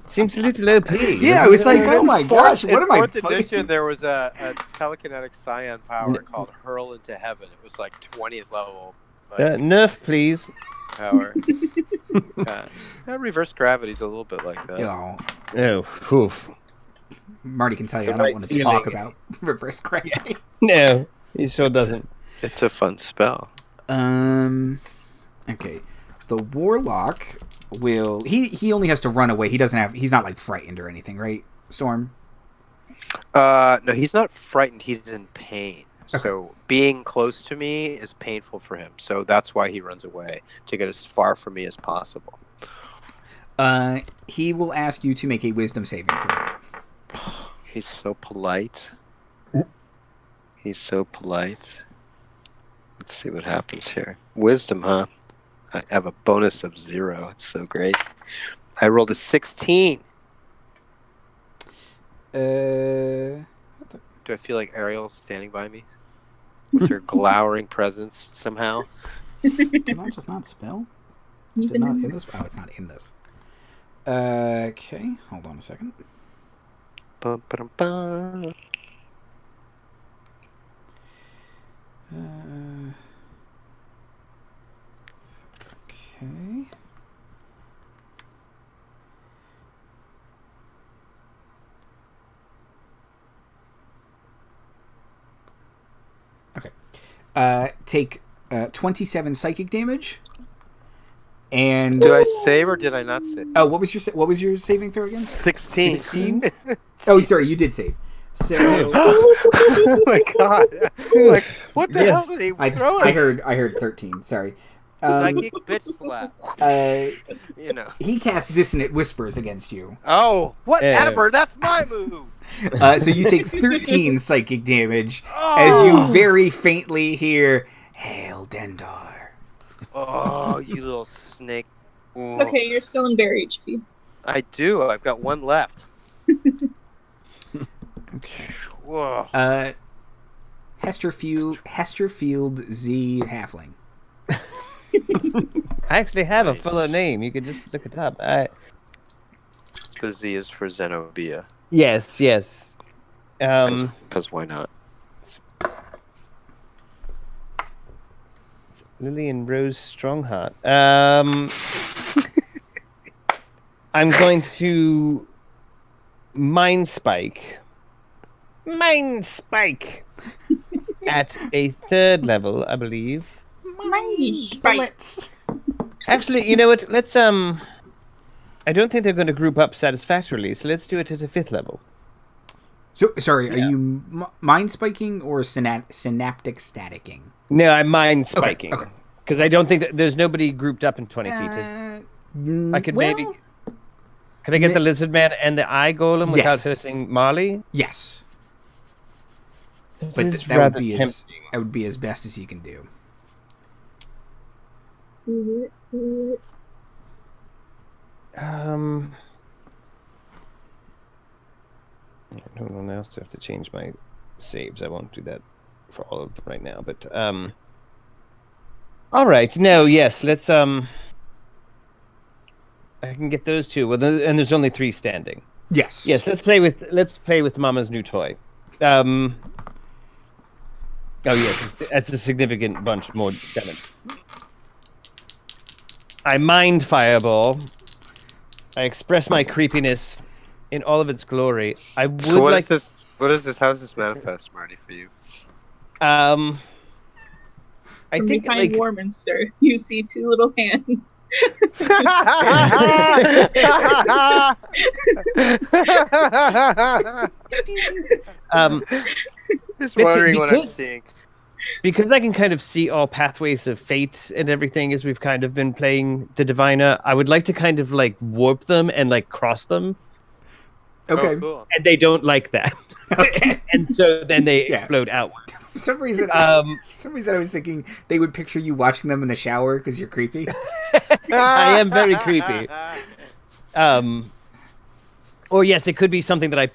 Seems a little OP. Yeah, I was like, oh my gosh, what am I? In 4th edition, there was a telekinetic scion power called Hurl into Heaven. It was like 20th level. Nerf, please. Power. Reverse gravity's a little bit like that. Oh, oof. Marty can tell you I don't want to talk about reverse gravity. No, he sure doesn't. It's a fun spell. Okay. The warlock will he only has to run away. He's not like frightened or anything, right? Storm? No, he's not frightened, he's in pain. Okay. So being close to me is painful for him. So that's why he runs away, to get as far from me as possible. He will ask you to make a wisdom saving throw. He's so polite. He's so polite. Let's see what happens here. Wisdom, huh? I have a bonus of 0. It's so great. I rolled a 16. Uh, Do I feel like Ariel's standing by me with her glowering presence somehow? can I just not spell? Is it Even not in in this- this? Oh, it's not in this. Okay, hold on a second. Bum, ba-dum, bum. Okay. Okay. Take 27 psychic damage. And Did I save or did I not save? oh, what was your saving throw again? 16. 16? Oh, sorry, you did save. So Oh my god! Like, what the Yes. hell did he I throw? heard 13. Sorry. Psychic bitch slap. You know. He cast Dissonant Whispers against you. Oh, whatever. That's my move. So you take 13 psychic damage Oh. as you very faintly hear, "Hail Dendar." Oh, you little snake. It's okay, you're still in bare HP. I do. I've got one left. Okay. Whoa. Hesterfield Z Halfling. I actually have a Nice. fuller name. You could just look it up. The Z is for Zenobia. Yes. Because why not? Lillian Rose Strongheart. I'm going to Mind Spike. Mind Spike! At a 3rd level, I believe. Bullets. Actually, you know what? Let's, I don't think they're going to group up satisfactorily, so let's do it at a 5th level. So, sorry, are you mind spiking or synaptic staticking? No, I'm Mind Spiking. Okay. Because I don't think that there's nobody grouped up in 20 feet. I could maybe... Can I get the lizard man and the eye golem without Yes. hurting Marley? Yes, This but is that rather would be as best as you can do. Hold on, I also have to change my saves. I won't do that for all of them right now. But all right, no, yes, let's I can get those two. Well, and there's only 3 standing. Yes. Yes, let's play with Mama's new toy. Oh yes, that's a significant bunch more damage. I mind fireball. I express my creepiness in all of its glory. I would So what like is this? What is this? How does this manifest, Marty, for you? I From think behind like Warminster, you see 2 little hands. Just Betsy, wondering what I'm because- seeing. because I can kind of see all pathways of fate and everything as we've kind of been playing the Diviner, I would like to kind of like warp them and like cross them, Okay. Oh, cool. and they don't like that. Okay. And so then they Yeah. explode outward. For some reason, I was thinking they would picture you watching them in the shower because you're creepy. I am very creepy. Or yes, it could be something that I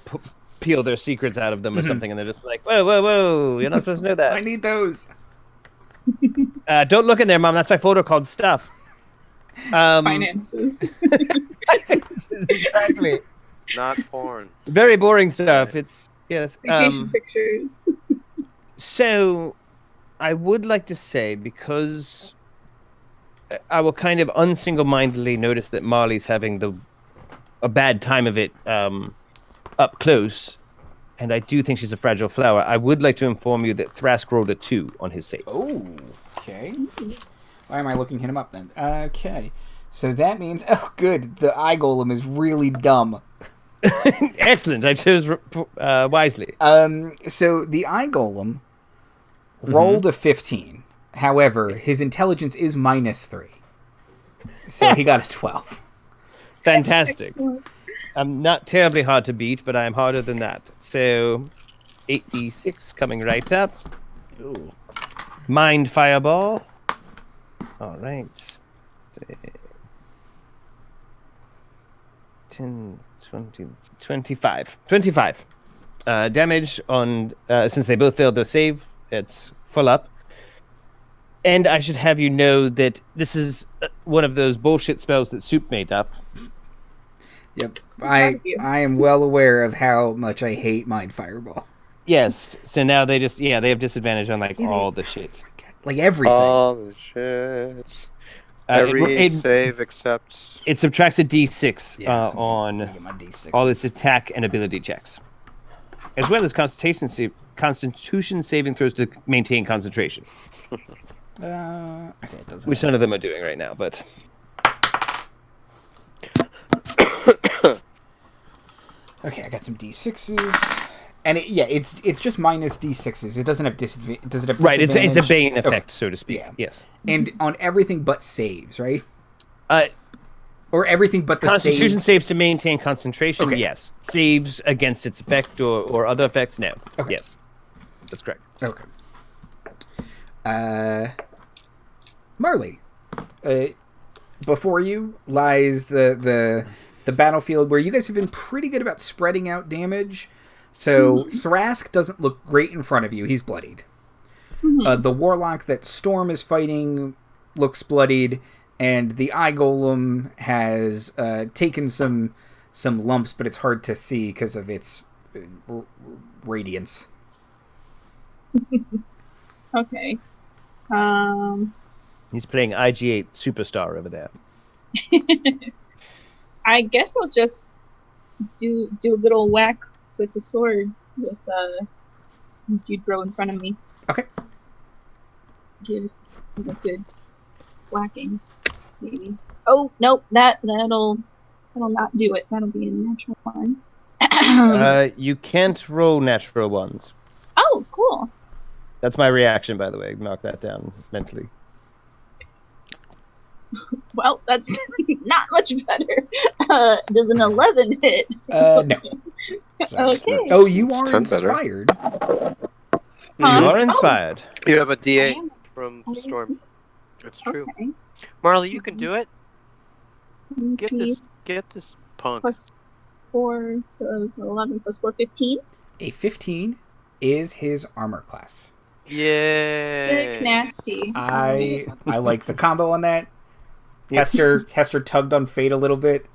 peel their secrets out of them or something, and they're just like, whoa, you're not supposed to know I that. need those. Don't look in there, Mom. That's my folder called Stuff. Finances. Exactly. Not porn. Very boring stuff. It's yes. Vacation pictures. So, I would like to say, because I will kind of unsingle-mindedly notice that Marley's having a bad time of it up close, and I do think she's a fragile flower. I would like to inform you that Thrask rolled a 2 on his save. Oh, okay. Why am I looking him up then? Okay. So that means, oh, good. The eye golem is really dumb. Excellent. I chose wisely. So the eye golem rolled a 15. However, his intelligence is -3. So he got a 12. Fantastic. Excellent. I'm not terribly hard to beat, but I'm harder than that. So, 8d6 coming right up. Ooh. Mind fireball. All right. 10, 20, 25. 25. Damage on, since they both failed their save, it's full up. And I should have you know that this is one of those bullshit spells that Soup made up. Yep. So proud of you. I am well aware of how much I hate Mind Fireball. Yes, so now they just, they have disadvantage on, like, Yeah, all the shit. Like everything. All the shit. Every save except... It subtracts a d6 Yeah, on Get my D6s. all its attack and ability checks, as well as Constitution saving throws to maintain concentration, Okay, it doesn't. which none of them are doing right now. But Okay, I got some D6s. And it's just minus D6s. It doesn't have disadvantage. Does it have right, disadvantage? it's a bane Okay. effect, so to speak. Yeah. Yes. And on everything but saves, right? Uh, Or everything but the Constitution save. saves to maintain concentration. Okay. Yes. Saves against its effect or other effects. No. Okay. Yes. That's correct. Okay. Marley, before you lies the battlefield where you guys have been pretty good about spreading out damage. So Thrask doesn't look great in front of you. He's bloodied. The warlock that Storm is fighting looks bloodied, and the eye golem has taken some lumps, but it's hard to see because of its radiance. Okay. He's playing IG8 Superstar over there. I guess I'll just do a little whack with the sword with dude bro in front of me. Okay. Give him a good whacking, maybe. Oh nope, that'll not do it. That'll be a natural one. You can't roll natural ones. Oh, cool. That's my reaction, by the way. Knock that down mentally. Well, that's not much better. Does an 11 hit? No. Sorry. Okay. Oh, you are 10 better. inspired. Huh? You are inspired. You have a I D8 am. from Storm. It's true. Okay. Marley, you can do it. Let me see. Get this punk. Plus 4, so it's 11 plus 4, 15. A 15 is his armor class. Yay! Sick, nasty. I like the combo on that. Hester tugged on fate a little bit,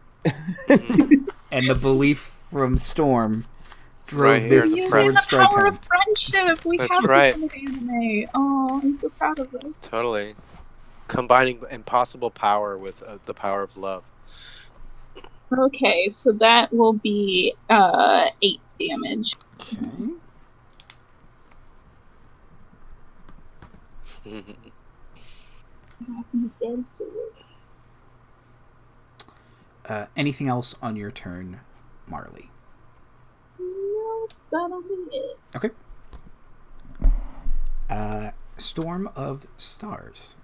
and the belief from Storm drove Right here in this the Using sword the strike power home. of friendship. We That's have right. this in the anime. Oh, I'm so proud of it. Totally. Combining impossible power with the power of love. Okay, so that will be 8 damage. Okay. Dead sword. Anything else on your turn, Marley? No, that'll be it. Okay. Storm of Stars.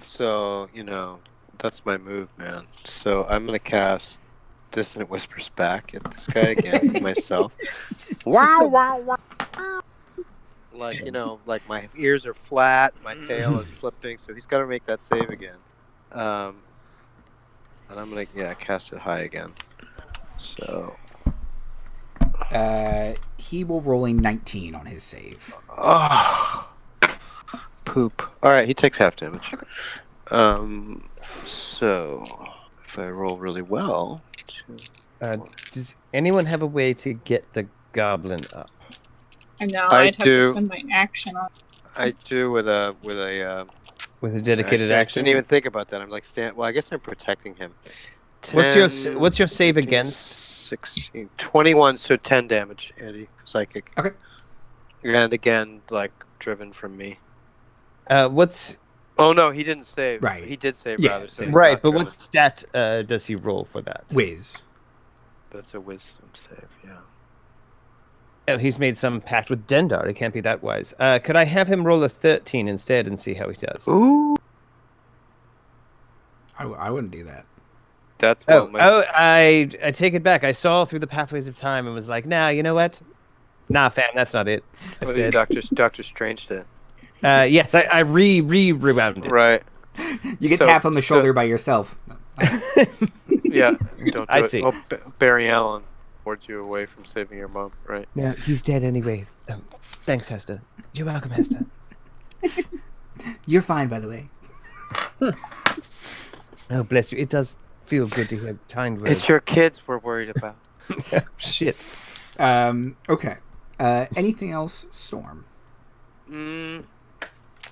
So, that's my move, man. So I'm gonna cast Dissonant Whispers back at this guy again, myself. Wow, wow, wow. Like, like my ears are flat, my tail is flipping, so he's got to make that save again. And I'm gonna, cast it high again. So. He will roll a 19 on his save. Oh, poop. All right, he takes half damage. So if I roll really well, Does anyone have a way to get the goblin up? I know, I I'd have do. to spend my action on I do with a With a dedicated I action? didn't even think about that. I'm like, well, I guess I'm protecting him. What's your save 15, against? 16, 21, so 10 damage, Andy. Psychic. Okay. And again, like, driven from me. What's Oh, no, he didn't save. Right. He did save, Yeah, rather. So save. he's right? not But driven. what stat does he roll for that? Whiz. That's a wisdom save, yeah. Oh, he's made some pact with Dendar. It can't be that wise. Could I have him roll a 13 instead and see how he does? Ooh. I wouldn't do that. That's I take it back. I saw through the pathways of time and was like, nah, you know what? Nah, fam, that's not it. I what said, Doctor Strange did. yes, I rewound it. Right. You get tapped on the shoulder by yourself. Yeah, don't do I it. see. Well, Barry Allen wards you away from saving your mom, right? No, he's dead anyway. Thanks, Hester. You're welcome, Hester. You're fine, by the way. Oh, bless you. It does feel good to hear kind words. It's your kids we're worried about. Shit. Okay. Anything else, Storm?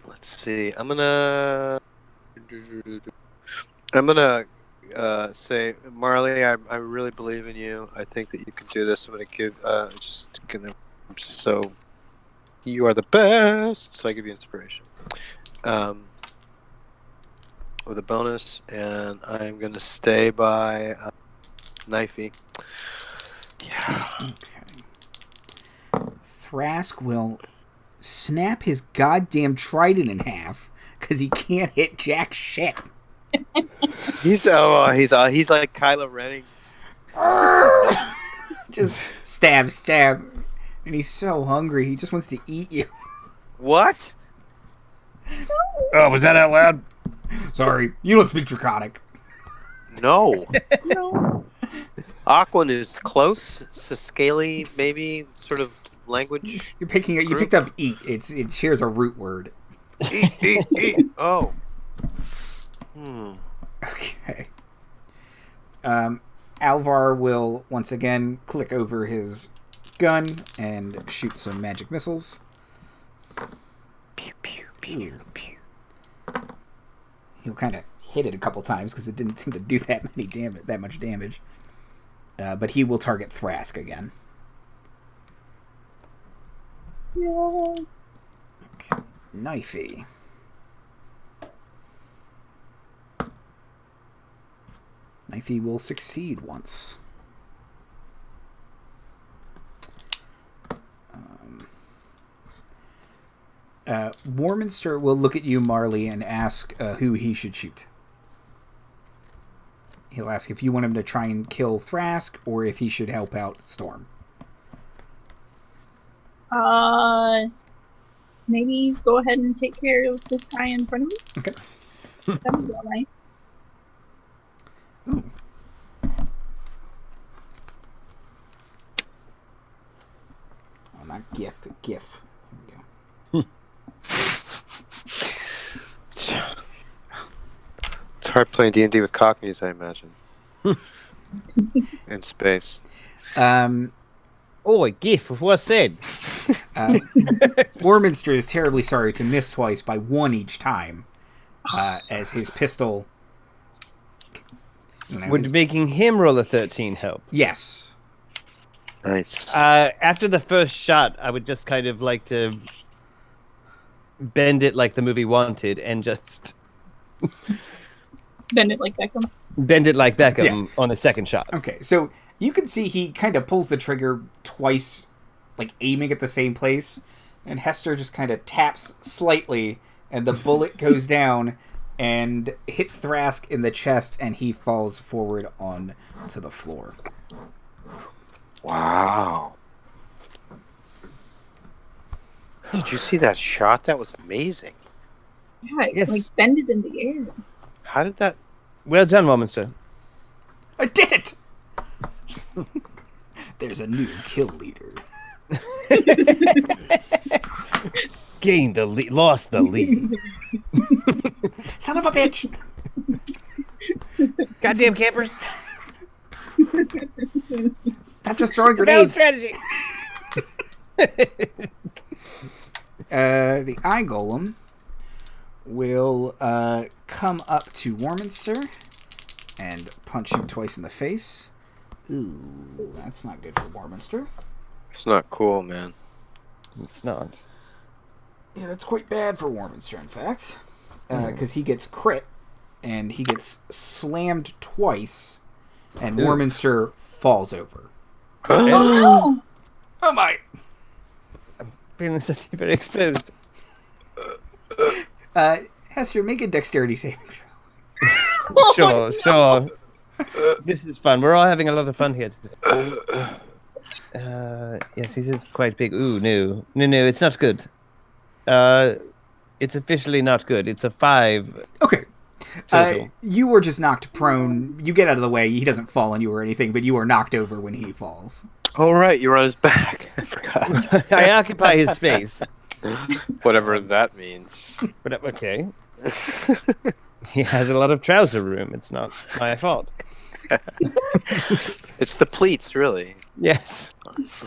Let's see. I'm gonna say, Marley, I really believe in you. I think that you can do this. I'm gonna so you are the best. So I give you inspiration. With a bonus, and I'm gonna stay by Knifey. Yeah. Okay. Thrask will snap his goddamn trident in half because he can't hit jack shit. He's like Kylo Ren. Just stab, and he's so hungry he just wants to eat you. What? Oh, was that out loud? Sorry, you don't speak Draconic. No. No. Aquan is close to scaly, maybe sort of language. You picked up eat. It shares a root word. Eat. Oh. Okay. Alvar will once again click over his gun and shoot some magic missiles. Pew, pew, pew, pew. He'll kind of hit it a couple times because it didn't seem to do that much damage. But he will target Thrask again. Yeah. Okay. Knifey. Knifey will succeed once. Warminster will look at you, Marley, and ask who he should shoot. He'll ask if you want him to try and kill Thrask or if he should help out Storm. Maybe go ahead and take care of this guy in front of me. Okay. That would be all nice. Ooh. Oh, not GIF, the GIF. Here we go. It's hard playing D&D with Cockneys, I imagine. In space. Oh, a gif of what's said. Warminster is terribly sorry to miss twice by one each time, as his pistol... Would making him roll a 13 help? Yes. Nice. After the first shot, I would just kind of like to bend it like the movie Wanted and just... Bend it like Beckham. Bend it like Beckham on the second shot. Okay, so you can see he kind of pulls the trigger twice, like aiming at the same place, and Hester just kind of taps slightly, and the bullet goes down and hits Thrask in the chest, and he falls forward onto the floor. Wow. Did you see that shot? That was amazing. Yeah, Yes. like bend it in the air. How did that... Well done, Warminster. I did it! There's a new kill leader. Gained the lead, lost the lead. Son of a bitch! Goddamn campers. Stop just throwing Bad grenades! strategy. The Eye Golem will come up to Warminster and punch him twice in the face. Ooh, that's not good for Warminster. It's not cool, man. It's not. Yeah, that's quite bad for Warminster, in fact. Because he gets crit, and he gets slammed twice, and Warminster falls over. Oh Oh my! Feeling suddenly very exposed. Hester, make a dexterity saving throw. Sure. This is fun. We're all having a lot of fun here today. Yes, this is quite big. Ooh, no, it's not good. It's officially not good. It's a 5. Okay, total? You were just knocked prone. You get out of the way. He doesn't fall on you or anything, but you are knocked over when he falls. Oh, right, you were on his back. I forgot. I occupy his space. Whatever that means. But okay. He has a lot of trouser room. It's not my fault. It's the pleats, really. Yes.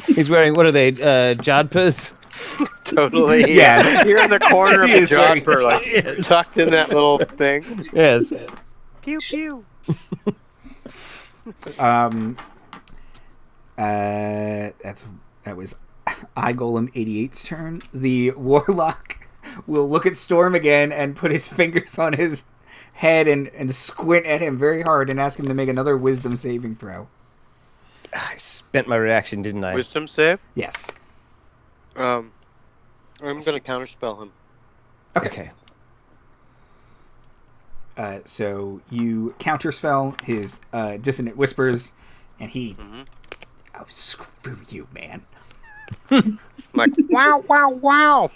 He's wearing, what are they, jodhpurs? Totally. Yeah. You're in the corner of He a is wearing- jodhpur, like, Yes. tucked in that little thing. Yes. Pew, pew. That was Eye Golem 88's turn. The Warlock will look at Storm again and put his fingers on his head and squint at him very hard and ask him to make another Wisdom saving throw. I spent my reaction, didn't I? Wisdom save? Yes. I'm going to counterspell him. Okay. So you counterspell his Dissonant Whispers, and he... Oh, screw you, man. Like, wow, wow, wow.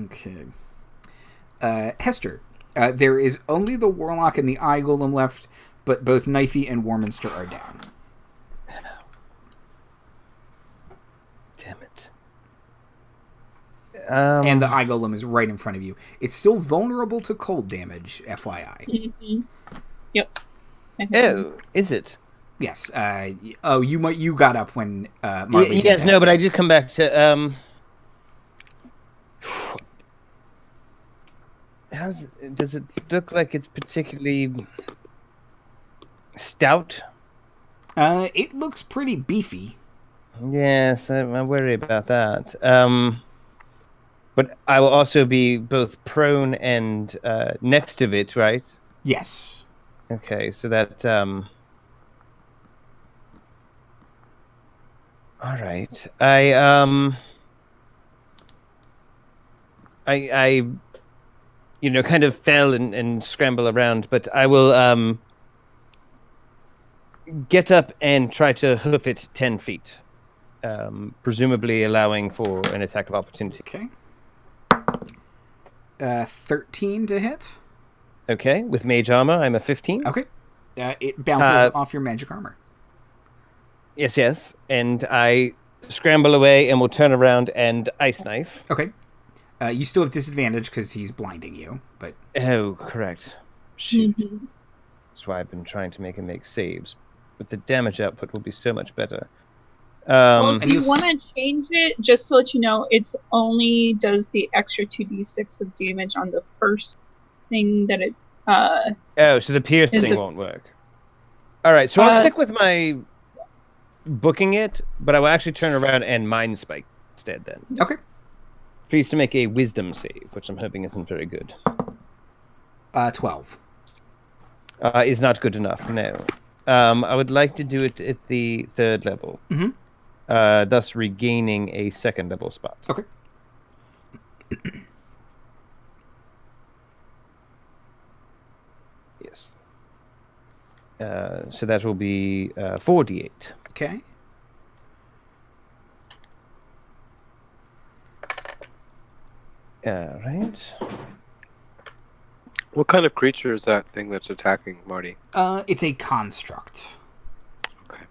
Okay. Hester, there is only the Warlock and the Eye Golem left, but both Knifey and Warminster are down. Damn it. And the Eye Golem is right in front of you. It's still vulnerable to cold damage, FYI. Mm-hmm. Yep. Oh, is it? Yes. You got up when Marley did yes, that. no, but I did come back to... does it look like it's particularly stout? It looks pretty beefy. Yes, I worry about that. But I will also be both prone and next to it, right? Yes. Okay, so that... All right. I kind of fell and scramble around, but I will get up and try to hoof it 10 feet, presumably allowing for an attack of opportunity. Okay. 13 to hit. Okay, with mage armor, I'm a 15. Okay. It bounces off your magic armor. Yes, and I scramble away and will turn around and ice knife. Okay. You still have disadvantage because he's blinding you, but... Oh, correct. Shoot. Mm-hmm. That's why I've been trying to make him make saves. But the damage output will be so much better. Well, if And you you- want to change it, just to let you know, it's only does the extra 2d6 of damage on the first thing that it... Oh, so the piercing Is it- won't work. All right, so I'll stick with my booking it, but I will actually turn around and mind spike instead then. Okay. Please to make a wisdom save, which I'm hoping isn't very good. 12. Is not good enough, no. I would like to do it at the 3rd level, thus regaining a 2nd level spot. Okay. Yes. So that will be 4d8. Okay. All right. What kind of creature is that thing that's attacking Marty? It's a construct. Okay.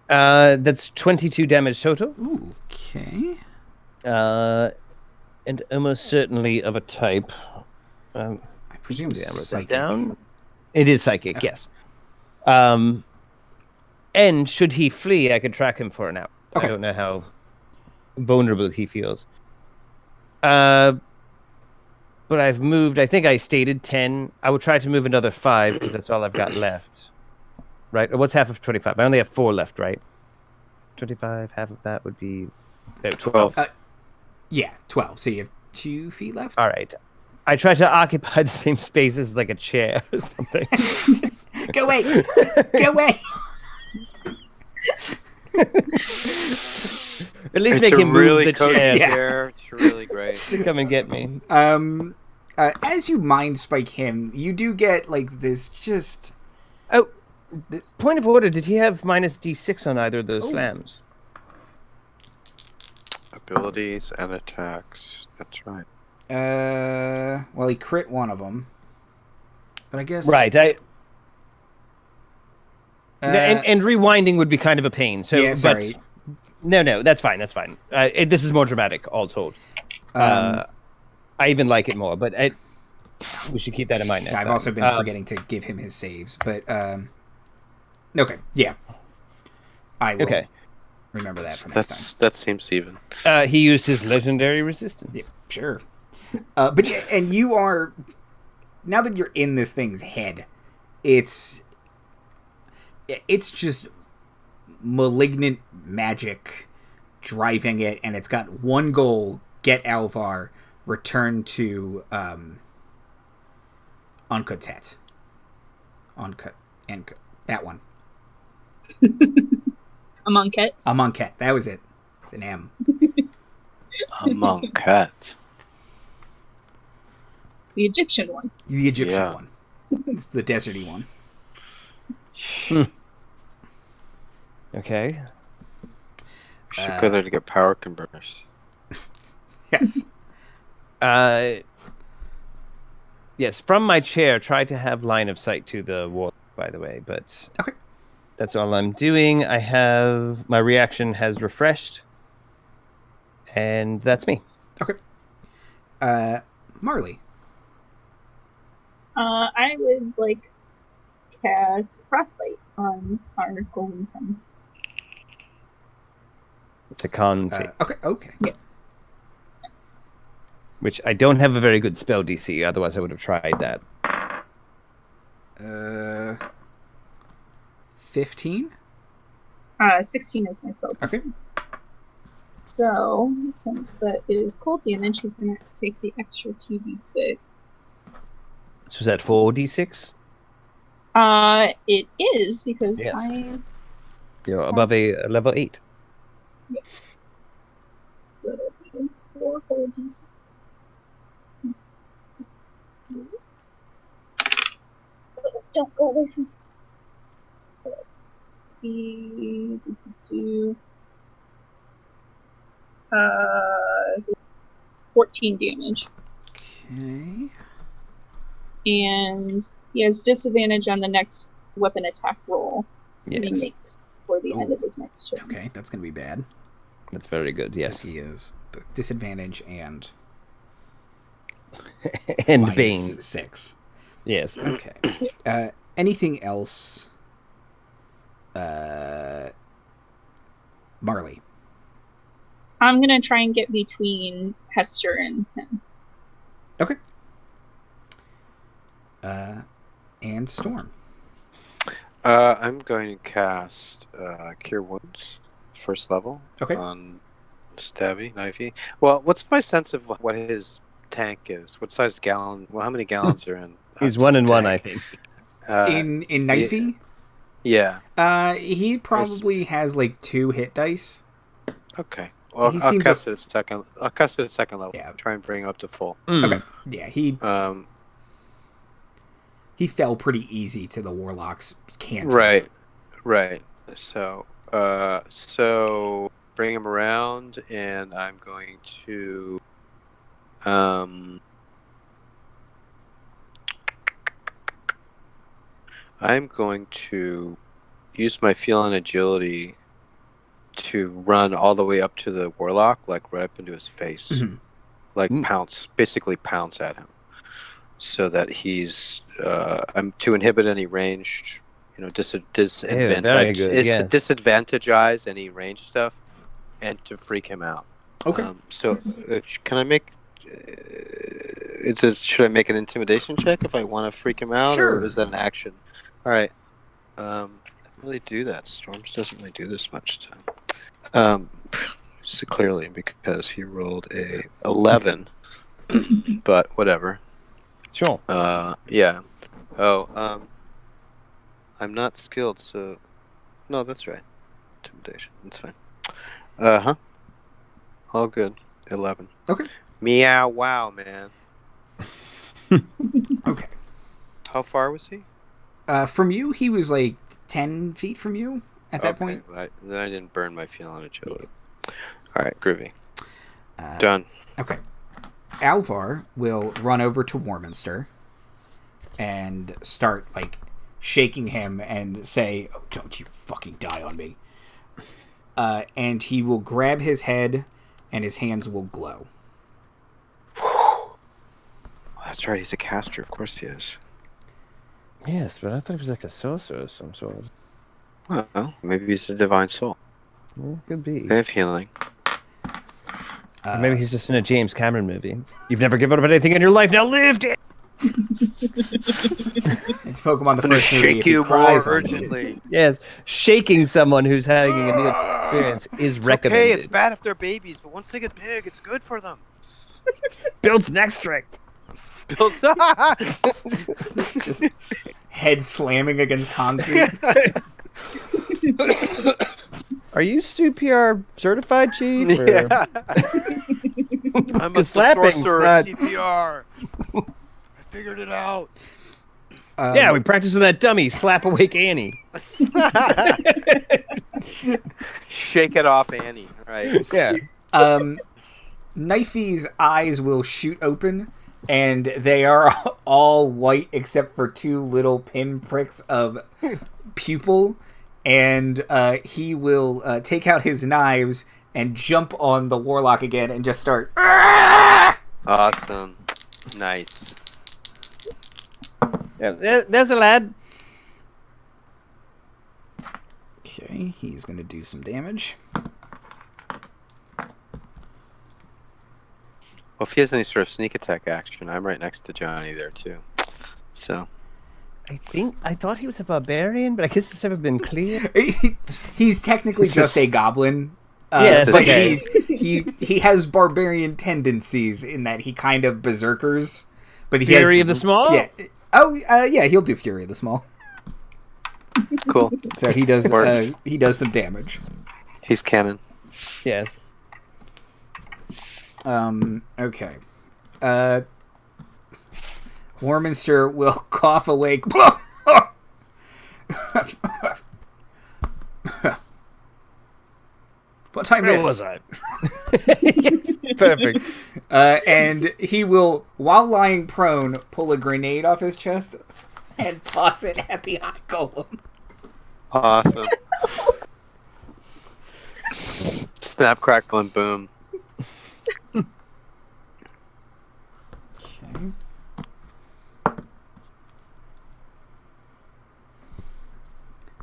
That's 22 damage total. Ooh, okay. And almost certainly of a type. I presume Yeah, I wrote that psychic. down. It is psychic, yes. And should he flee, I could track him for an hour. Okay. I don't know how vulnerable he feels. But I've moved, I think I stated 10. I will try to move another 5 because that's all I've got left. Right? Or what's half of 25? I only have 4 left, right? 25, half of that would be 12. Yeah, 12. So you have 2 feet left? All right. I try to occupy the same space as like a chair or something. Go away! Go away! At least It's make a him really move the cozy chair chair. It's really great. to come and get me. As you mind spike him, you do get like this just... Oh, point of order. Did he have minus D6 on either of those slams? Abilities and attacks. That's right. Well, he crit one of them. But I guess... Right, and rewinding would be kind of a pain. So, yeah, sorry. But no, that's fine. This is more dramatic, all told. I even like it more, but we should keep that in mind next time. I've also been forgetting to give him his saves, but okay, yeah. I will remember that for next time. That seems even. He used his legendary resistance. Yeah, sure. But yeah, and you are... Now that you're in this thing's head, it's just malignant magic driving it, and it's got one goal: get Alvar, return to Uncut. That one. Amonkhet. That was it. It's an M. Amonkhet. The Egyptian one. The Egyptian one. It's the deserty one. Okay. We should go there to get power converters. Yes. Yes, from my chair, try to have line of sight to the wall, by the way, but okay. That's all I'm doing. My reaction has refreshed, and that's me. Okay. Marley. I would cast Frostbite on our golden friend. It's a con save. Okay. Yeah. Which I don't have a very good spell DC, otherwise I would have tried that. 15? 16 is my spell DC. Okay. So, since that is cold damage, he's going to take the extra 2d6. So is that 4d6? It is, because Yes. You're above a level 8. Yes. So that'll be 4 d6. Don't go away from me. 14 damage. Okay. And he has disadvantage on the next weapon attack roll that he Yes. makes for the end of his next turn. Okay, that's going to be bad. That's very good, Yes, yes. he is. But disadvantage and And minus Bane. 6. Yes. Okay. Anything else? Marley. I'm gonna try and get between Hester and him. Okay. And Storm. I'm going to cast Cure Wounds, first level, Okay. on Stabby, Knifey. Well, what's my sense of what his tank is? What size gallon? Well, how many gallons are in? He's 1 and 1, I think. In Knifey? Yeah. He probably has 2 hit dice. Okay. Well, He I'll seems cast it at second. I'll cast it at second level. Yeah. Try and bring it up to full. Okay. Yeah, he fell pretty easy to the Warlock's cantrip. Right. So bring him around, and I'm going to use my feel and agility to run all the way up to the Warlock, right up into his face, basically pounce at him, so that he's I'm to inhibit any ranged, disadvantagize any ranged stuff, and to freak him out. Okay. So can I make? Should I make an intimidation check if I want to freak him out, Sure. or is that an action? All right. I don't really do that. Storms doesn't really do this much time. So clearly because he rolled a 11, but whatever. Sure. Yeah. Oh, I'm not skilled, so no, that's right. Intimidation. That's fine. All good. 11. Okay. Meow! Wow, man. Okay. How far was he? From you, he was 10 feet from you at that point. Then I didn't burn my feeling agility. All right, groovy. Done. Okay. Alvar will run over to Warminster and start, like, shaking him and say, "Oh, don't you fucking die on me." And he will grab his head and his hands will glow. That's right, he's a caster. Of course he is. Yes, but I thought he was like a sorcerer of some sort. Well, maybe he's a divine soul. Yeah, could be. They have healing. Or maybe he's just in a James Cameron movie. You've never given up anything in your life, now live it! It's Pokemon the I'm gonna first movie. shake If he you more cries on you. urgently. Yes, shaking someone who's having a new experience is recommended. Okay, it's bad if they're babies, but once they get big, it's good for them. Builds neck strength. Just head slamming against concrete. Are you CPR certified, Chief? Or... Yeah. I'm a slapping, sorcerer not- at CPR. I figured it out. Yeah, we practiced with that dummy. Slap awake Annie. Shake it off, Annie. Right. Yeah. Knifey's eyes will shoot open, and they are all white except for two little pinpricks of pupil. And he will take out his knives and jump on the warlock again and just start. Awesome. Nice. Yeah, there's a lad. Okay, he's going to do some damage. Well, if he has any sort of sneak attack action, I'm right next to Johnny there too. So. I thought he was a barbarian, but I guess it's never been clear. He's technically just a goblin. Yes, but okay. he has barbarian tendencies in that he kind of berserkers. But he Fury has, of the Small? Yeah. Oh, yeah, he'll do Fury of the Small. Cool. So he does some damage. He's canon. Yes. Okay. Warminster will cough awake. What I Where miss? was I? Perfect. And he will, while lying prone, pull a grenade off his chest and toss it at the eye golem. Awesome. Snap, crackle, and boom. Okay.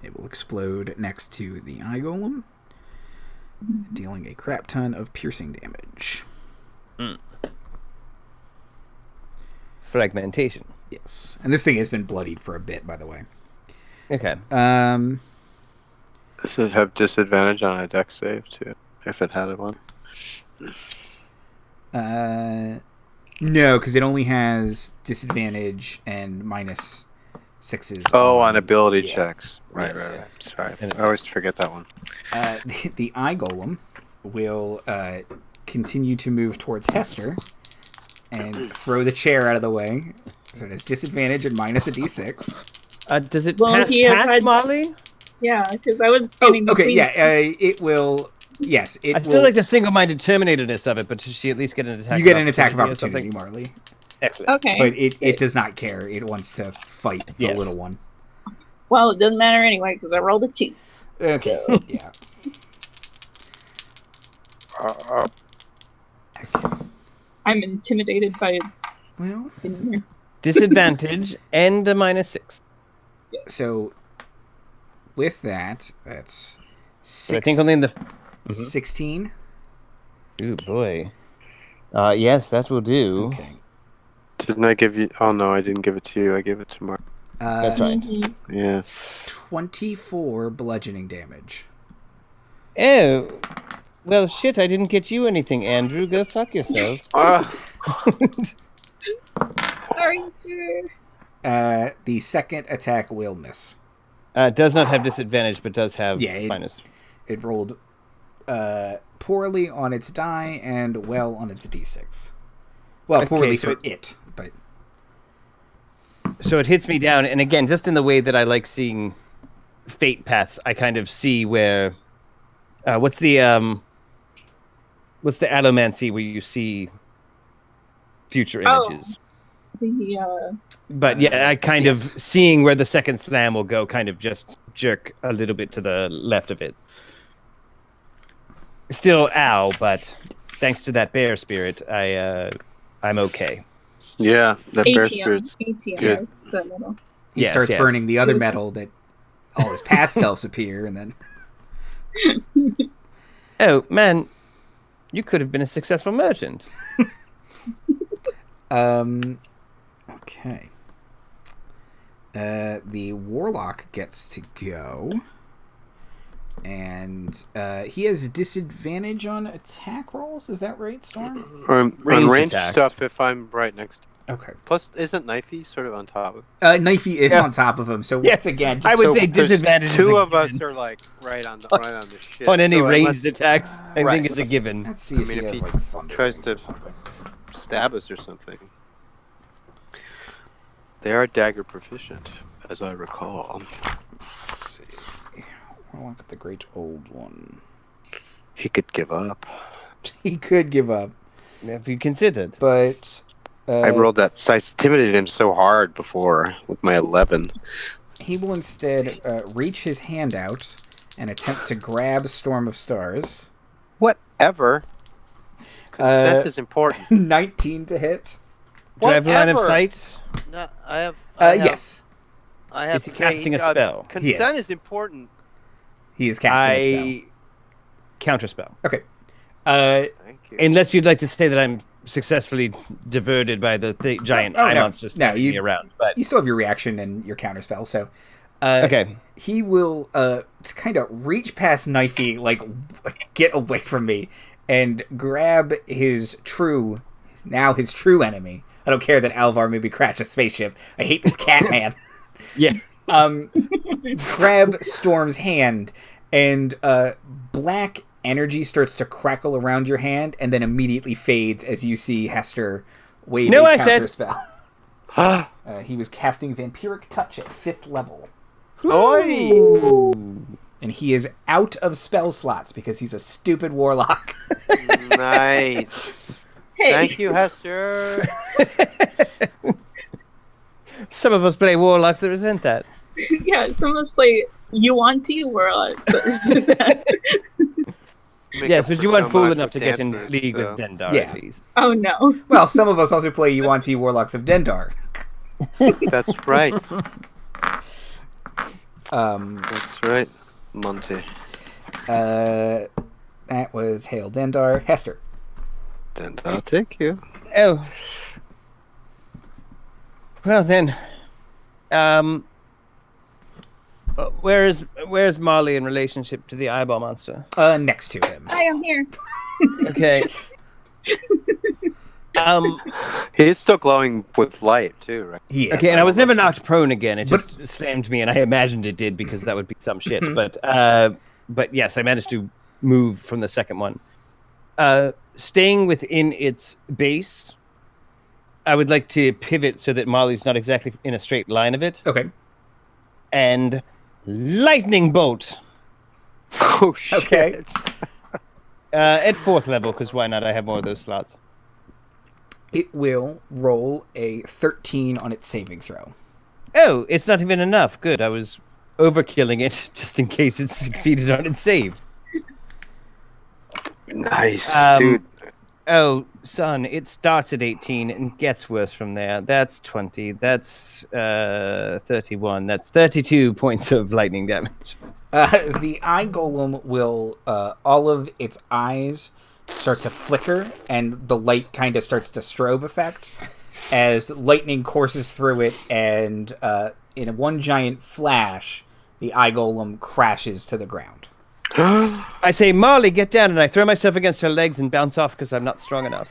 It will explode next to the eye golem, dealing a crap ton of piercing damage. Fragmentation. Yes. And this thing has been bloodied for a bit, by the way. Okay. Does it have disadvantage on a dex save too? If it had one? No, because it only has disadvantage and -6s. On ability yeah. checks. Right. Sorry. I always forget that one. The eye golem will continue to move towards Hester and throw the chair out of the way. So it has disadvantage and minus a d6. Does it Well, pass he has past had- Marley? Yeah, because I was standing Okay, between. yeah, it will. Yes, it I will. still like the single-minded terminatedness of it, but does she at least get an attack? You get an attack of or opportunity, something? Marley. Excellent. Okay. But it sick. does not care. It wants to fight the Yes. little one. Well, it doesn't matter anyway because I rolled a 2. Okay, So- yeah. I'm intimidated by its Well, demeanor. Disadvantage and a -6. so with that, that's But I think only in the 16. Ooh, boy. Yes, that will do. Okay. Didn't I give you? Oh no, I didn't give it to you. I gave it to Mark. That's right. Mhm. Yes. 24 bludgeoning damage. Oh, well, shit, I didn't get you anything, Andrew. Go fuck yourself. Sorry, sir. The second attack will miss. Does not have disadvantage, but does have Yeah, minus. It rolled poorly on its die and well on its d6. Well, Okay, poorly so- for it, but So it hits me down, and again, just in the way that I like seeing fate paths, I kind of see where. What's the allomancy where you see future Oh. images. But yeah, I kind of yes. seeing where the second slam will go, kind of just jerk a little bit to the left of it. Still, ow! But thanks to that bear spirit, I'm okay. Yeah, that bear ATM. spirit's ATM. good. It's the middle. He Yes, starts yes. burning the other It was- metal that all his past selves appear, and then Oh man, you could have been a successful merchant. okay. The warlock gets to go, and he has disadvantage on attack rolls. Is that right, Storm? on Ranged ranged attacks. stuff if I'm right next. Okay. Plus, isn't Knifey sort of on top of? Knifey is Yeah. on top of him, so Yeah. once again, just I would So say there's disadvantage is Two a of us given. are like right on the shit. On any So ranged attacks. I Right. think it's a given. let's see I if mean, he if has he like thunder tries Wing to- or something. stab us or something. They are dagger proficient, as I recall. Let's see. Warlock, the great old one. He could give up. He could give up, Have you considered? but I rolled that. I intimidated him so hard before with my 11. he will instead reach his hand out and attempt to grab Storm of Stars. Whatever. Consent Uh, is important. 19 to hit. Do I have line of Whatever. sight? No, I have. Yes, I have Is he casting a spell? Consent Yes. is important. he is casting a spell. Counterspell. Okay. Thank you. Unless you'd like to say that I'm successfully diverted by the giant eye no. monster standing me around. But You still have your reaction and your counterspell, so okay. he will kind of reach past Knifey, like, get away from me, and grab his true enemy. I don't care that Alvar maybe crashed a spaceship. I hate this cat man. Yeah. Grab Storm's hand, and black energy starts to crackle around your hand, and then immediately fades as you see Hester wave No, a I said- counterspell. He was casting Vampiric Touch at 5th level. Oi! And he is out of spell slots because he's a stupid warlock. Nice. Hey, Thank you, Hester. Some of us play warlocks that resent that. yeah, some of us play Yuan-Ti Warlocks. Yes, but you weren't so fool much enough to with get in dance league moves, with Dendar, Yeah. at least. Oh no. Well, some of us also play Yuan-Ti Warlocks of Dendar. That's right. Um, That's right, Monty. that was Hail Dendar. Hester. Then I'll take you. Oh. Well then, where's Marley in relationship to the eyeball monster? Next to him. Hi, I'm here. Okay. He is still glowing with light too, right? He is. Okay, and I was never knocked prone again. It just slammed me, and I imagined it did because that would be some shit. But yes, I managed to move from the second one. Staying within its base, I would like to pivot so that Marley's not exactly in a straight line of it. Okay. And lightning bolt Oh shit. Okay. at 4th level, because why not? I have more of those slots. It will roll a 13 on its saving throw. Oh, it's not even enough. Good. I was overkilling it just in case it succeeded on its save. Nice, Um, dude. Oh, son, it starts at 18 and gets worse from there. That's 20. That's 31. That's 32 points of lightning damage. The eye golem will, all of its eyes start to flicker, and the light kind of starts to strobe effect as lightning courses through it, and in one giant flash, the eye golem crashes to the ground. I say, Marley, get down, and I throw myself against her legs and bounce off because I'm not strong enough.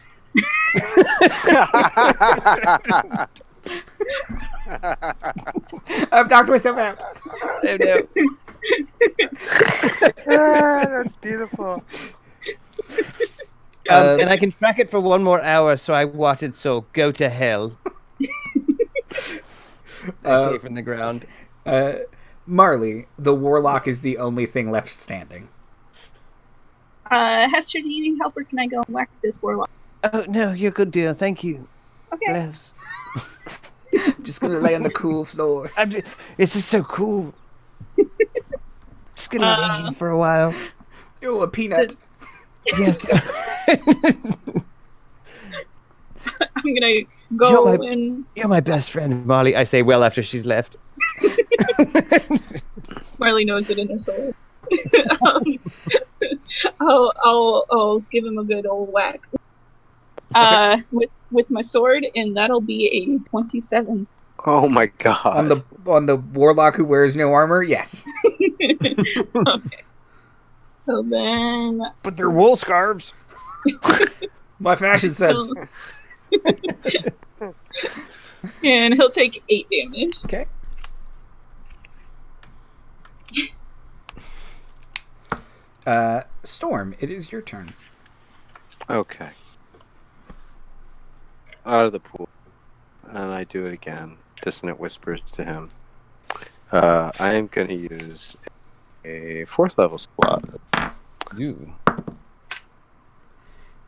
I've knocked myself out. Oh, no. That's beautiful. And I can track it for 1 more hour, so I watted, so go to hell. I say from the ground. Marley, the warlock is the only thing left standing. Hester, do you need help or can I go and whack this warlock? Oh, no, you're good, dear. Thank you. Okay. Bless. Just gonna lay on the cool floor. This is so cool. Just gonna lay here for a while. Oh, a peanut. Yes. I'm gonna go and You're my best friend, Marley. I say well after she's left. Marley knows it in her soul. I'll give him a good old whack. With my sword, and that'll be a 27. Oh my god. On the warlock who wears no armor, yes. Okay. So then, But they're wool scarves. My fashion sense. and he'll take 8 damage. Okay. Storm, it is your turn. Okay. Out of the pool. And I do it again. Dissonant whispers to him. I am going to use a 4th level slot. You.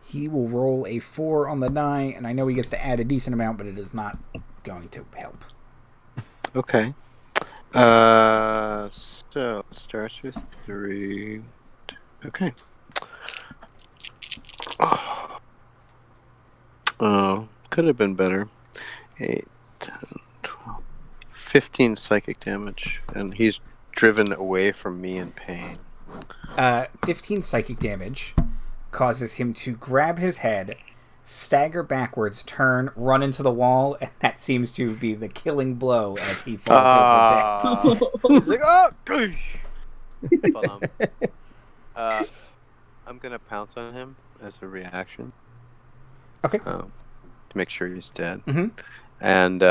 He will roll a 4 on the die, and I know he gets to add a decent amount, but it is not going to help. Okay. So it starts with 3. Okay. Oh, could have been better. 8, 10, 12, 15 psychic damage, and he's driven away from me in pain. 15 psychic damage causes him to grab his head, stagger backwards, turn, run into the wall, and that seems to be the killing blow as he falls over dead. He's like, oh! I'm gonna pounce on him as a reaction. Okay. To make sure he's dead. Mm-hmm. And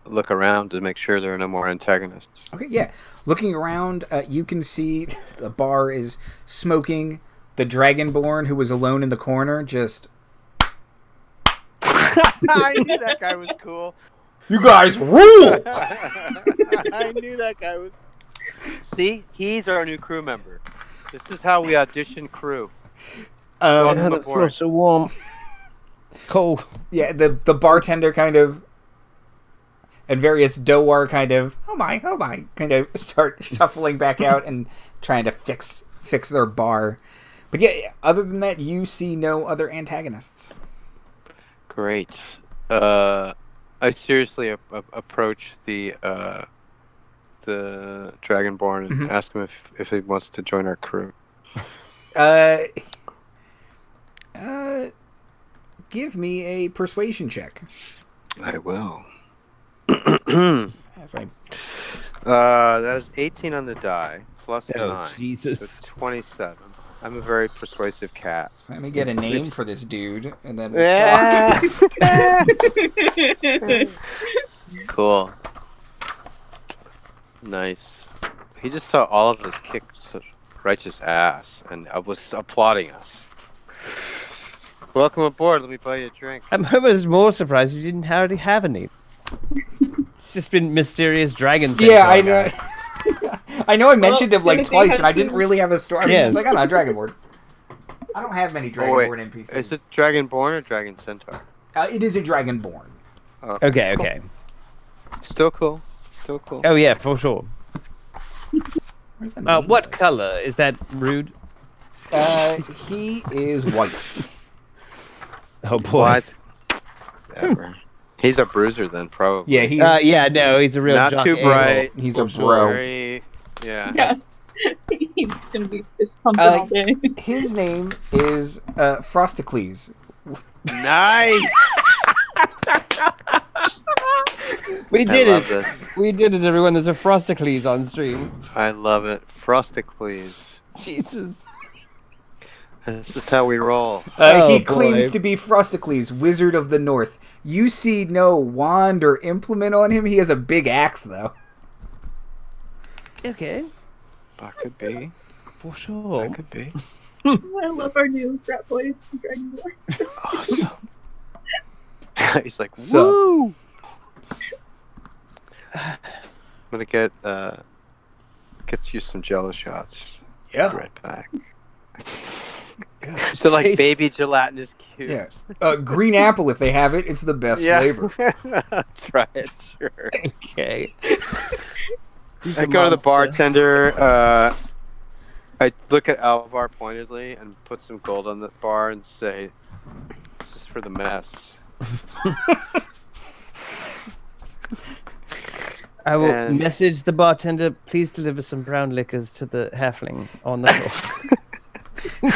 look around to make sure there are no more antagonists. Okay, yeah. Looking around, you can see the bar is smoking. The Dragonborn, who was alone in the corner, just... I knew that guy was cool. You guys rule! I knew that guy was... See? He's our new crew member. This is how we audition crew. The floor so warm. Cold. Yeah, the bartender kind of... And various Dowar kind of, oh my, kind of start shuffling back out and trying to fix their bar. But yeah, other than that, you see no other antagonists. Great. I seriously approach the Dragonborn and ask him if he wants to join our crew. Give me a persuasion check. I will. As I... that is 18 on the die, plus 9. Jesus. So it's 27. I'm a very persuasive cat. So let me get a name for this dude, and then... Cool. Nice. He just saw all of us kick such righteous ass, and I was applauding us. Welcome aboard. Let me buy you a drink. I was more surprised you didn't already have a name. Just been mysterious dragons. Yeah, I know. I know I mentioned him like twice, and I didn't really have a story. I was just like, I'm not a Dragonborn. I don't have many Dragonborn NPCs. Is it Dragonborn or Dragon Centaur? It is a Dragonborn. Okay. Still cool. Oh yeah, for sure. Where's the name What of this? color is that? Rude. He is white. Oh boy. What? Ever. He's a bruiser then, probably. Yeah, he's he's a real not jock too bright. He's a for bro. Very, yeah. Yeah. He's gonna be fist pumping all day. His name is Frosticles. Nice. We did love it. this. We did it, everyone. There's a Frosticles on stream. I love it. Frosticles. Jesus. This is how we roll. He boy. claims to be Frosticles, Wizard of the North. You see no wand or implement on him. He has a big axe, though. Okay. That could be. For sure. That could be. I love our new frat boy Dragonborn. Awesome. He's like, So- woo! I'm gonna get you some jello shots. Yeah. Right back. So like baby gelatinous cubes. Yeah. Green apple, if they have it, it's the best flavor. Try it, sure. Okay. I go to the bartender. I look at Alvar pointedly and put some gold on the bar and say, "This is for the mess." I will message the bartender. Please deliver some brown liquors to the halfling on the floor.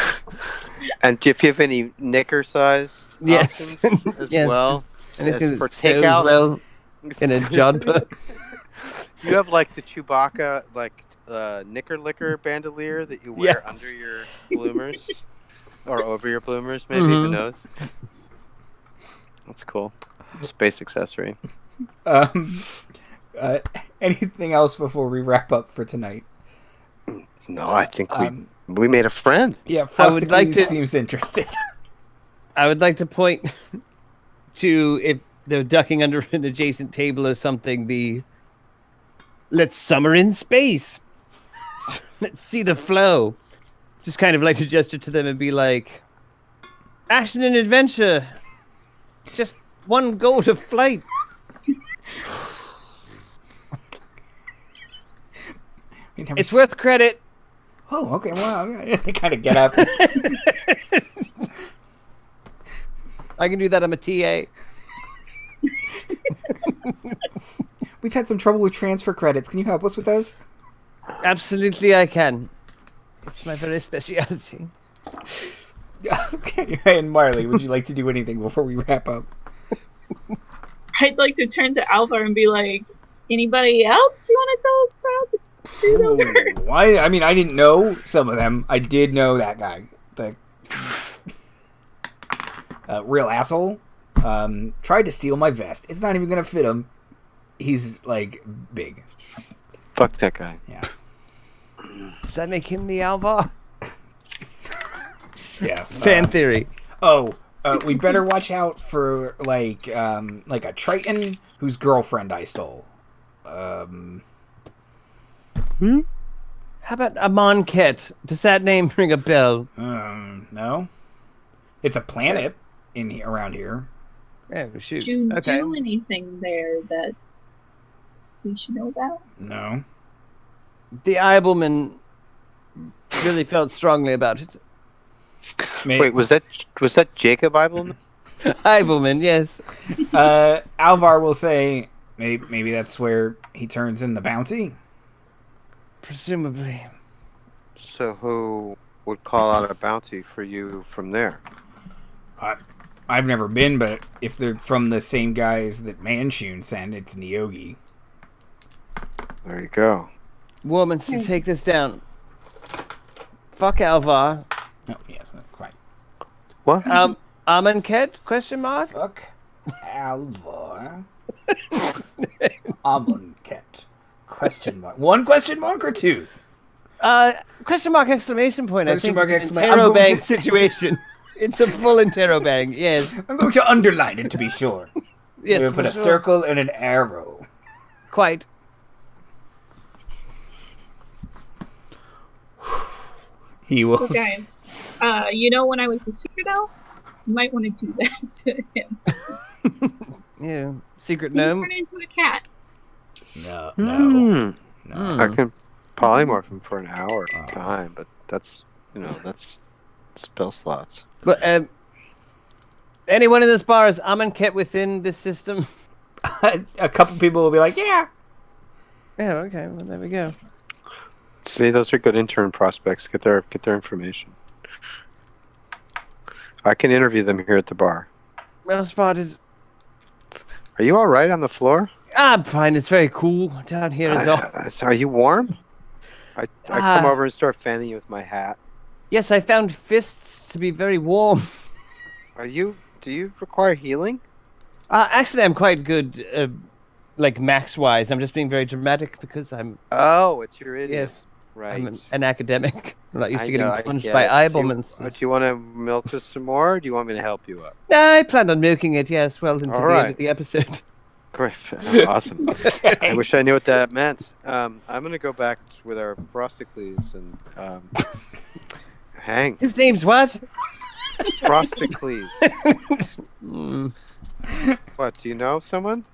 And if you have any knicker size options as well, anything for takeout, well in a jodhpur. You have like the Chewbacca like knicker licker bandolier that you wear under your bloomers or over your bloomers, maybe. Who knows? That's cool. Space accessory. Anything else before we wrap up for tonight? No, I think we made a friend. Yeah, Frosty seems interested. I would like to point to, if they're ducking under an adjacent table or something, let's summer in space. Let's see the flow. Just kind of like to gesture to them and be like, action and adventure. Just one goal to flight. It's worth credit. Oh, okay. Well, they kind of get up. I can do that. I'm a TA. We've had some trouble with transfer credits. Can you help us with those? Absolutely, I can. It's my very speciality. Okay. And Marley, would you like to do anything before we wrap up? I'd like to turn to Alvar and be like, anybody else you want to tell us about the tree builder? Why? I mean, I didn't know some of them. I did know that guy. The real asshole. Tried to steal my vest. It's not even going to fit him. He's, like, big. Fuck that guy. Yeah. Does that make him the Alvar? Yeah. Fan theory. Oh, we better watch out for, like a Triton whose girlfriend I stole. How about a Monket? Does that name ring a bell? No. It's a planet around here. Yeah, shoot. Did you do anything there that we should know about? No. The Eibelman really felt strongly about it. Wait, was that Jacob Eibelman? Eibelman, yes. Alvar will say maybe that's where he turns in the bounty. Presumably. So who would call out a bounty for you from there? I've never been, but if they're from the same guys that Manchun sent, it's Nyogi. There you go. Warminster, take this down. Fuck Alvar. Oh, yes, quite. What? Amonkhet? Question mark? Fuck Alvar. Amonkhet. Question mark. One question mark or two? Question mark exclamation point. Question mark exclamation. Interrobang situation. It's a full interrobang, yes. I'm going to underline it to be sure. Yes, we'll put a circle and an arrow. Quite. He will. So guys, when I was a secret elf, you might want to do that to him. Yeah, secret He gnome. turn into a cat. No. I can polymorph him for an hour at a time, but that's spell slots. But anyone in this bar is Amonkhet within this system? A couple people will be like, yeah. Yeah, okay, well there we go. See, those are good intern prospects. Get their information. I can interview them here at the bar. Well spotted. Are you all right on the floor? I'm fine. It's very cool down here. Are you warm? I come over and start fanning you with my hat. Yes, I found fists to be very warm. Do you require healing? Actually, I'm quite good, like max-wise. I'm just being very dramatic because I'm... Oh, it's your idiom. Yes. Right. I'm an academic. I'm not used to getting I punched get by it. Eibelman. Do you want to milk this some more, or do you want me to help you up? I planned on milking it, yes, well into the end of the episode. Great. Awesome. I wish I knew what that meant. I'm going to go back with our Frosticles and hang. His name's what? Frosticles. Mm. What? Do you know someone?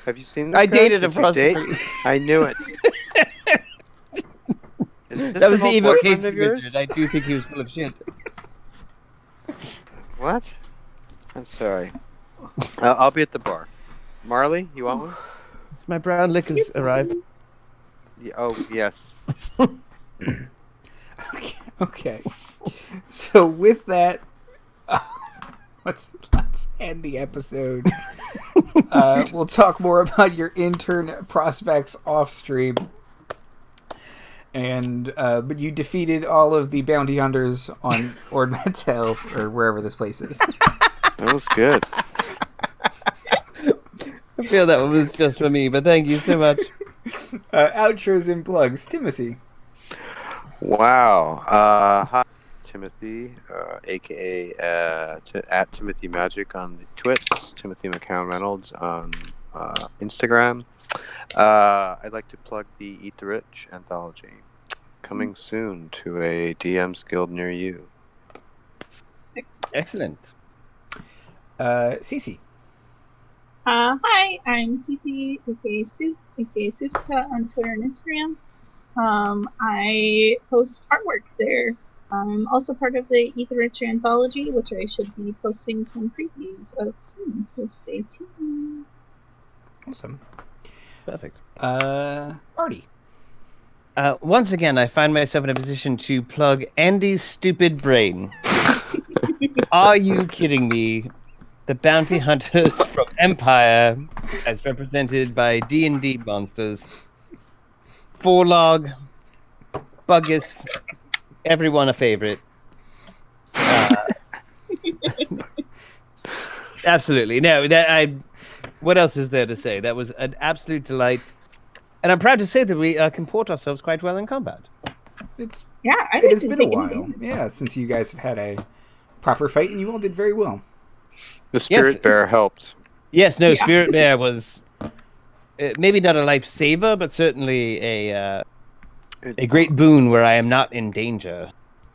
Have you seen this I guy? dated a Did you date? Frosticles. I knew it. Is this That was an the old boyfriend evocation of yours? wizard. I do think he was full of shit. What? I'm sorry. I'll be at the bar. Marley, you want one? It's my brown liquors Yes, arrived. please. Yeah, oh, yes. Okay. So with that, let's end the episode. We'll talk more about your intern prospects off stream. And but you defeated all of the bounty hunters on Ord Mantell, or wherever this place is. That was good. I feel that one was just for me, but thank you so much. Outros and plugs. Timothy. Wow. Hi, Timothy, aka at Timothy Magic on the Twitch, Timothy McCown Reynolds on Instagram. I'd like to plug the Eat the Rich anthology, coming soon to a DM's Guild near you. Excellent. Cece. Hi, I'm Cece, aka Soup, aka Soupska on Twitter and Instagram. I post artwork there. I'm also part of the Eat the Rich anthology, which I should be posting some previews of soon, so stay tuned. Awesome. Perfect. Marty. Once again, I find myself in a position to plug Andy's stupid brain. Are you kidding me? The bounty hunters from Empire, as represented by D&D monsters. Forlog, Buggus, everyone a favorite. Absolutely. No, what else is there to say? That was an absolute delight. And I'm proud to say that we comport ourselves quite well in combat. It I has didn't been a take while. anything. Yeah, since you guys have had a proper fight, and you all did very well. The Spirit Bear helped. Yes, no, Yeah. Spirit Bear was maybe not a lifesaver, but certainly a great boon where I am not in danger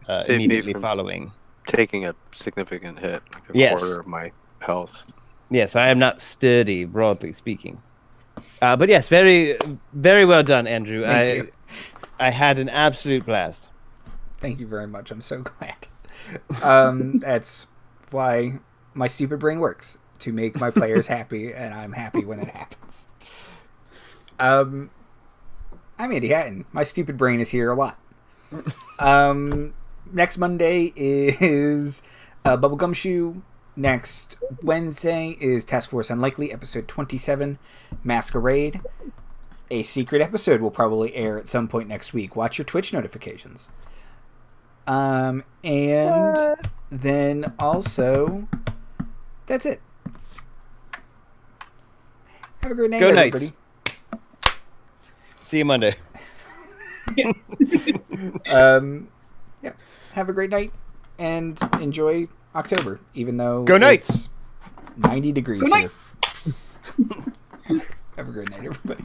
Saved me immediately from following. taking a significant hit, like a Yes. quarter of my health. Yes, I am not sturdy, broadly speaking. But yes, very, very well done, Andrew. Thank you. I had an absolute blast. Thank you very much. I'm so glad. That's why my stupid brain works, to make my players happy, and I'm happy when it happens. I'm Andy Hatton. My stupid brain is here a lot. Next Monday is Bubblegum Shoe. Next Wednesday is Task Force Unlikely, episode 27, Masquerade. A secret episode will probably air at some point next week. Watch your Twitch notifications. And then also, that's it. Have a great night, Go everybody. Knights. See you Monday. Yeah. Have a great night and enjoy October, even though Go Knights. it's 90 degrees Good here. night. Have a great night, everybody.